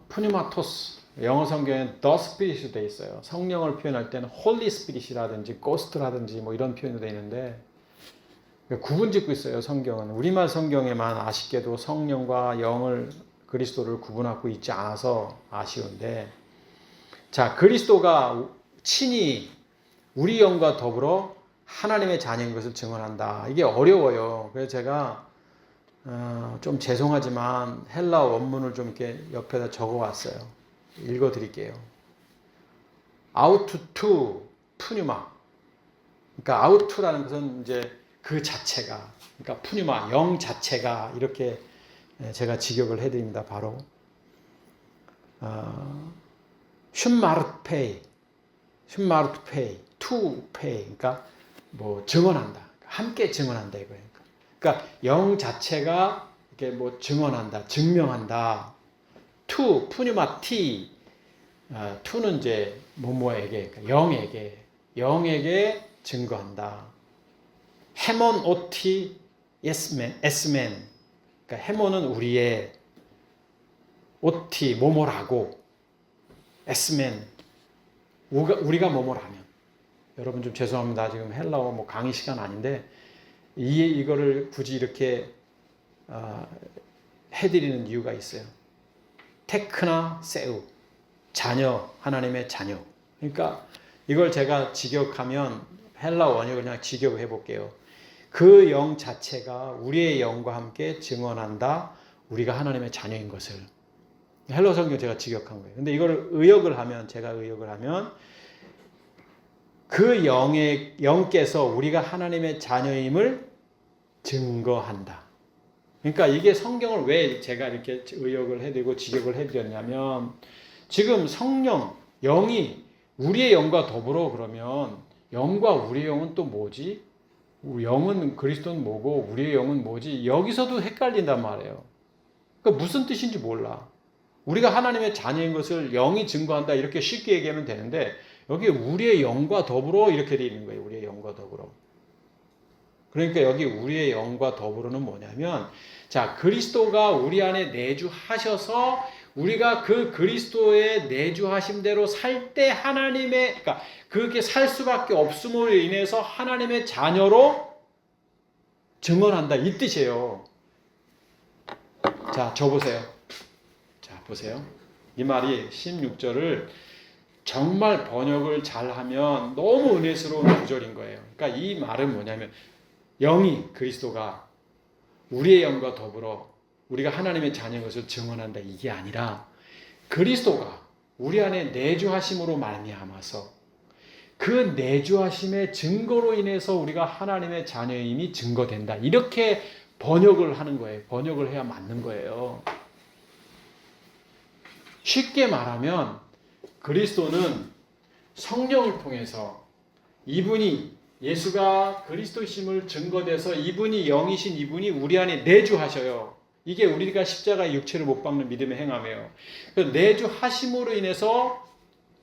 푸니마토스, 영어 성경에는 the spirit이 되어 있어요. 성령을 표현할 때는 holy spirit이라든지 ghost라든지 뭐 이런 표현이 되어 있는데 구분 짓고 있어요. 성경은. 우리말 성경에만 아쉽게도 성령과 영을 그리스도를 구분하고 있지 않아서 아쉬운데, 자, 그리스도가 친히 우리 영과 더불어 하나님의 자녀인 것을 증언한다. 이게 어려워요. 그래서 제가 좀 죄송하지만 헬라 원문을 좀 이렇게 옆에다 적어왔어요. 읽어드릴게요. 아우투 푸뉴마. 그러니까 아우투라는 것은 이제 그 자체가, 그러니까 푸뉴마 영 자체가, 이렇게 제가 직역을 해드립니다. 바로 슌마르페이, 투페이, 그러니까 뭐 증언한다, 함께 증언한다 이거예요. 그러니까 영 자체가 이렇게 뭐 증언한다, 증명한다. 푸뉴마티, 투는 이제 뭐뭐에게, 그러니까 영에게 증거한다. 헤몬 오티 에스멘, 그러니까 헤몬은 우리의, 오티 뭐뭐라고, 에스멘 우리가 뭐뭐라면. 여러분 좀 죄송합니다. 지금 헬라어 뭐 강의 시간 아닌데 이거를 굳이 이렇게 해드리는 이유가 있어요. 테크나 세우, 자녀, 하나님의 자녀. 그러니까 이걸 제가 직역하면, 헬라 원역을 그냥 직역해 볼게요. 그 영 자체가 우리의 영과 함께 증언한다. 우리가 하나님의 자녀인 것을. 헬라 성경 제가 직역한 거예요. 근데 이걸 제가 의역을 하면 그 영께서 우리가 하나님의 자녀임을 증거한다. 그러니까 이게 성경을 왜 제가 이렇게 의역을 해드리고 직역을 해드렸냐면, 지금 성령, 영이 우리의 영과 더불어 그러면 영과 우리의 영은 또 뭐지? 영은 그리스도는 뭐고 우리의 영은 뭐지? 여기서도 헷갈린단 말이에요. 그러니까 무슨 뜻인지 몰라. 우리가 하나님의 자녀인 것을 영이 증거한다 이렇게 쉽게 얘기하면 되는데, 여기 우리의 영과 더불어 이렇게 되어 있는 거예요. 우리의 영과 더불어. 그러니까 여기 우리의 영과 더불어는 뭐냐면, 자, 그리스도가 우리 안에 내주하셔서 우리가 그 그리스도의 내주하심대로 살 때 하나님의, 그러니까 그렇게 살 수밖에 없음으로 인해서 하나님의 자녀로 증언한다 이 뜻이에요. 자, 저 보세요. 자, 보세요. 이 말이 16절을 정말 번역을 잘하면 너무 은혜스러운 구절인 거예요. 그러니까 이 말은 뭐냐면, 영이 그리스도가 우리의 영과 더불어 우리가 하나님의 자녀인 것을 증언한다 이게 아니라, 그리스도가 우리 안에 내주하심으로 말미암아서 그 내주하심의 증거로 인해서 우리가 하나님의 자녀임이 증거된다 이렇게 번역을 하는 거예요. 번역을 해야 맞는 거예요. 쉽게 말하면 그리스도는 성령을 통해서 이분이, 예수가 그리스도심을 증거돼서 이분이 영이신 이분이 우리 안에 내주하셔요. 이게 우리가 십자가의 육체를 못 박는 믿음의 행함이에요. 내주하심으로 인해서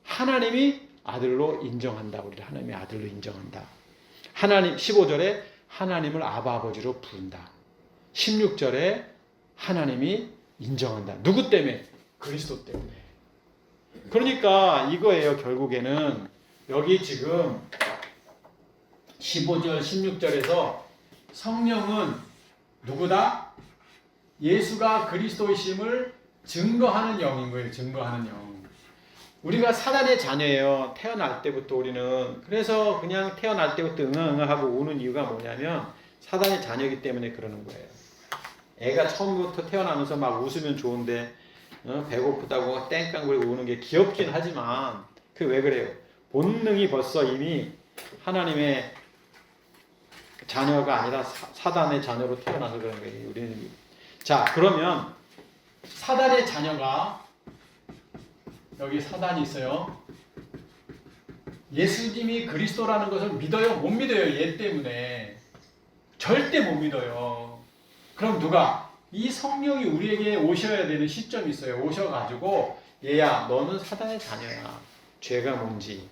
하나님이 아들로 인정한다. 우리를 하나님의 아들로 인정한다. 하나님, 15절에 하나님을 아바 아버지로 부른다. 16절에 하나님이 인정한다. 누구 때문에? 그리스도 때문에. 그러니까 이거예요. 결국에는 여기 지금 15절, 16절에서 성령은 누구다? 예수가 그리스도이심을 증거하는 영인 거예요. 증거하는 영. 우리가 사단의 자녀예요. 태어날 때부터 우리는. 그래서 그냥 태어날 때부터 응하고 우는 이유가 뭐냐면 사단의 자녀이기 때문에 그러는 거예요. 애가 처음부터 태어나면서 막 웃으면 좋은데 배고프다고 땡깡거리고 우는 게 귀엽긴 하지만, 그 왜 그래요? 본능이 벌써 이미 하나님의 자녀가 아니라 사단의 자녀로 태어나서 그런 거예요. 우리는. 자, 그러면 사단의 자녀가, 여기 사단이 있어요. 예수님이 그리스도라는 것을 믿어요? 못 믿어요? 얘 때문에. 절대 못 믿어요. 그럼 누가? 이 성령이 우리에게 오셔야 되는 시점이 있어요. 오셔가지고 얘야, 너는 사단의 자녀야. 죄가 뭔지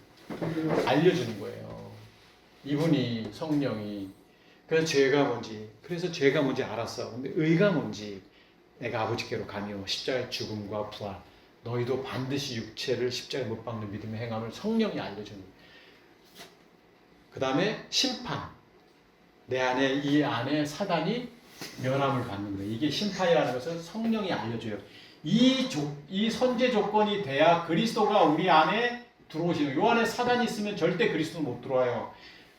알려주는 거예요. 이분이, 성령이. 그래서 죄가 뭔지, 그래서 죄가 뭔지 알았어. 근데 의가 뭔지, 내가 아버지께로 가며 십자가의 죽음과 부활, 너희도 반드시 육체를 십자가에 못 박는 믿음의 행함을 성령이 알려주는 거예요. 그 다음에 심판, 내 안에, 이 안에 사단이 멸함을 받는 거예요. 이게 심판이라는 것은 성령이 알려줘요. 이 선제 조건이 돼야 그리스도가 우리 안에 들어오시는 거예요. 이 안에 사단이 있으면 절대 그리스도 못 들어와요.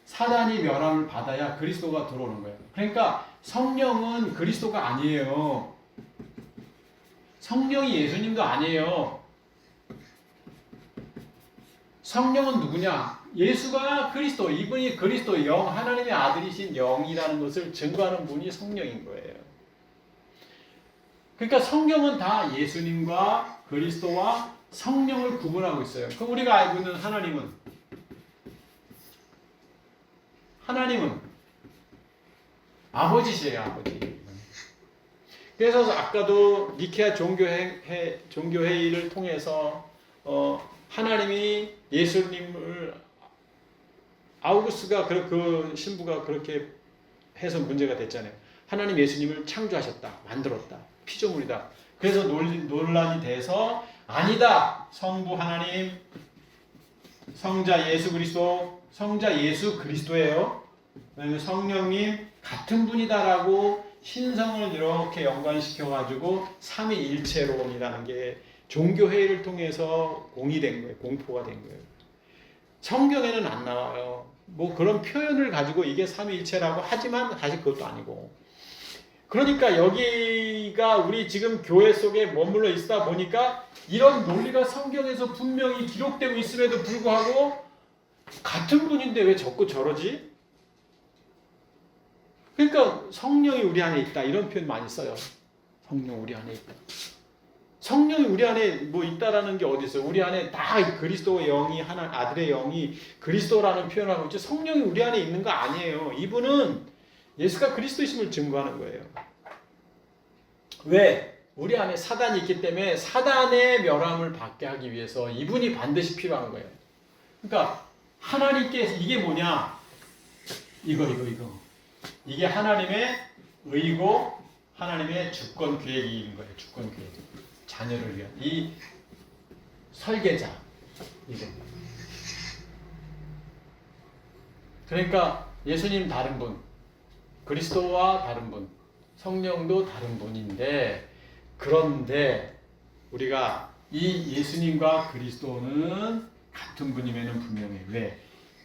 사단이 멸함을 받아야 그리스도가 들어오는 거예요. 그러니까 성령은 그리스도가 아니에요. 성령이 예수님도 아니에요. 성령은 누구냐? 예수가 그리스도, 이분이 그리스도 영, 하나님의 아들이신 영이라는 것을 증거하는 분이 성령인 거예요. 그러니까 성경은 다 예수님과 그리스도와 성령을 구분하고 있어요. 그럼 우리가 알고 있는 하나님은 아버지시에요. 아버지. 그래서 아까도 니케아 종교회의를 통해서 하나님이 예수님을, 아우구스가 그 신부가 그렇게 해서 문제가 됐잖아요. 하나님 예수님을 창조하셨다. 만들었다. 피조물이다. 그래서 논란이 돼서 아니다. 성부 하나님, 성자 예수 그리스도, 성자 예수 그리스도예요. 성령님 같은 분이다라고 신성을 이렇게 연관시켜가지고 삼위일체론이라는 게 종교회의를 통해서 공의된 거예요. 공포가 된 거예요. 성경에는 안 나와요. 뭐 그런 표현을 가지고 이게 삼위일체라고 하지만 사실 그것도 아니고. 그러니까 여기가 우리 지금 교회 속에 머물러 있다 보니까 이런 논리가 성경에서 분명히 기록되고 있음에도 불구하고 같은 분인데 왜 자꾸 저러지? 그러니까 성령이 우리 안에 있다 이런 표현 많이 써요. 성령 우리 안에 있다. 성령이 우리 안에 뭐 있다라는 게 어디 있어요? 우리 안에 다 그리스도의 영이 하나 아들의 영이 그리스도라는 표현을 하고 있지 성령이 우리 안에 있는 거 아니에요. 이분은 예수가 그리스도이심을 증거하는 거예요. 왜? 우리 안에 사단이 있기 때문에 사단의 멸함을 받게 하기 위해서 이분이 반드시 필요한 거예요. 그러니까 하나님께 이게 뭐냐? 이거. 이게 하나님의 의고 하나님의 주권 계획인 거예요. 주권 계획. 자녀를 위한 이 설계자 이거. 그러니까 예수님 다른 분, 그리스도와 다른 분, 성령도 다른 분인데 그런데 우리가 이 예수님과 그리스도는 같은 분이면 분명해. 왜?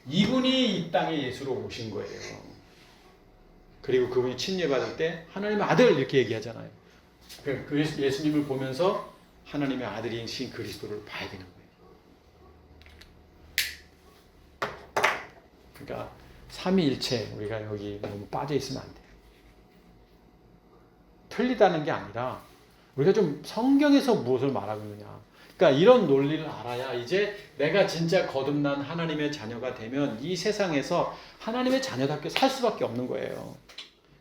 이분이 이 땅에 예수로 오신 거예요. 그리고 그분이 침례받을 때 하나님의 아들 이렇게 얘기하잖아요. 그 예수님을 보면서 하나님의 아들이신 그리스도를 봐야 되는 거예요. 그러니까 삼위일체 우리가 여기 너무 빠져 있으면 안 돼요. 틀리다는 게 아니라 우리가 좀 성경에서 무엇을 말하고 있느냐. 그러니까 이런 논리를 알아야 이제 내가 진짜 거듭난 하나님의 자녀가 되면 이 세상에서 하나님의 자녀답게 살 수밖에 없는 거예요.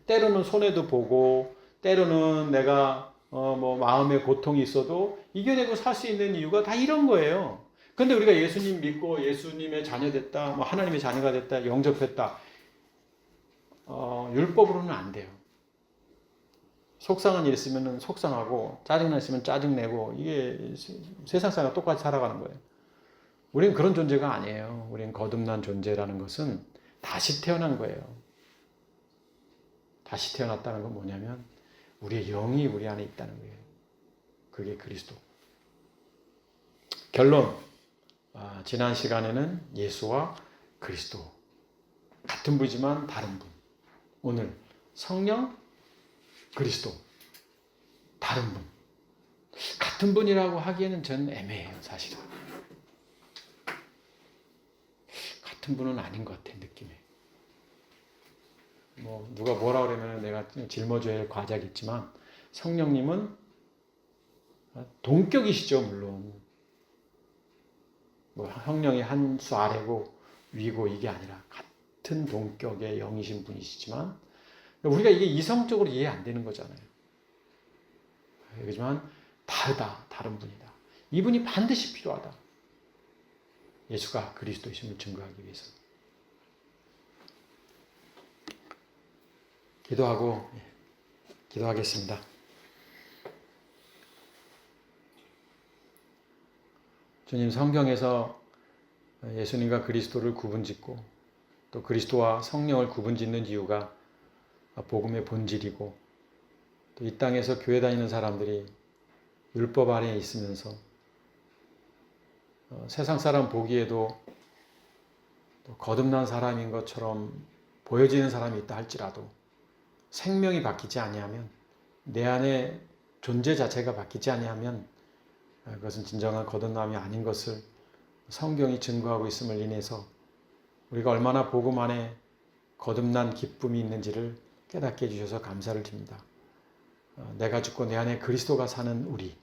때로는 손해도 보고 때로는 내가 뭐 마음의 고통이 있어도 이겨내고 살 수 있는 이유가 다 이런 거예요. 근데 우리가 예수님 믿고 예수님의 자녀 됐다, 뭐 하나님의 자녀가 됐다, 영접했다. 율법으로는 안 돼요. 속상한 일 있으면 속상하고 짜증나 있으면 짜증내고 이게 세상 사람과 똑같이 살아가는 거예요. 우리는 그런 존재가 아니에요. 우리는 거듭난 존재라는 것은 다시 태어난 거예요. 다시 태어났다는 건 뭐냐면 우리의 영이 우리 안에 있다는 거예요. 그게 그리스도. 결론. 지난 시간에는 예수와 그리스도 같은 분이지만 다른 분. 오늘 성령, 그리스도 다른 분. 같은 분이라고 하기에는 저는 애매해요. 사실은. 같은 분은 아닌 것 같아 느낌에. 뭐 누가 뭐라 그러면 내가 짊어져야 할 과자겠지만 성령님은 동격이시죠. 물론 뭐 성령이 한 수 아래고 위고 이게 아니라 같은 동격의 영이신 분이시지만 우리가 이게 이성적으로 이해 안 되는 거잖아요. 그렇지만 다르다. 다른 분이다. 이분이 반드시 필요하다. 예수가 그리스도이심을 증거하기 위해서. 기도하겠습니다. 주님, 성경에서 예수님과 그리스도를 구분짓고 또 그리스도와 성령을 구분짓는 이유가 복음의 본질이고 또 이 땅에서 교회 다니는 사람들이 율법 아래에 있으면서 세상 사람 보기에도 거듭난 사람인 것처럼 보여지는 사람이 있다 할지라도 생명이 바뀌지 아니하면 내 안에 존재 자체가 바뀌지 아니하면 그것은 진정한 거듭남이 아닌 것을 성경이 증거하고 있음을 인해서 우리가 얼마나 복음 안에 거듭난 기쁨이 있는지를 깨닫게 해주셔서 감사를 드립니다. 내가 죽고 내 안에 그리스도가 사는 우리,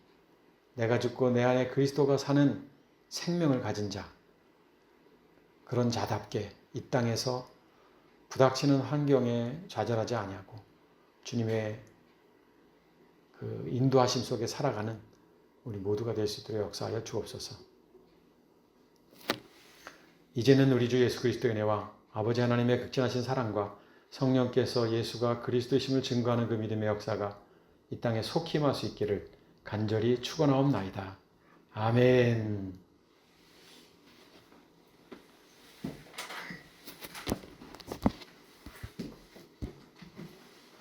내가 죽고 내 안에 그리스도가 사는 생명을 가진 자, 그런 자답게 이 땅에서 부닥치는 환경에 좌절하지 아니하고 주님의 그 인도하심 속에 살아가는 우리 모두가 될 수 있도록 역사하여 주옵소서. 이제는 우리 주 예수 그리스도의 은혜와 아버지 하나님의 극진하신 사랑과 성령께서 예수가 그리스도이심을 증거하는 그 믿음의 역사가 이 땅에 속히 임할 수 있기를 간절히 축원하옵나이다. 아멘.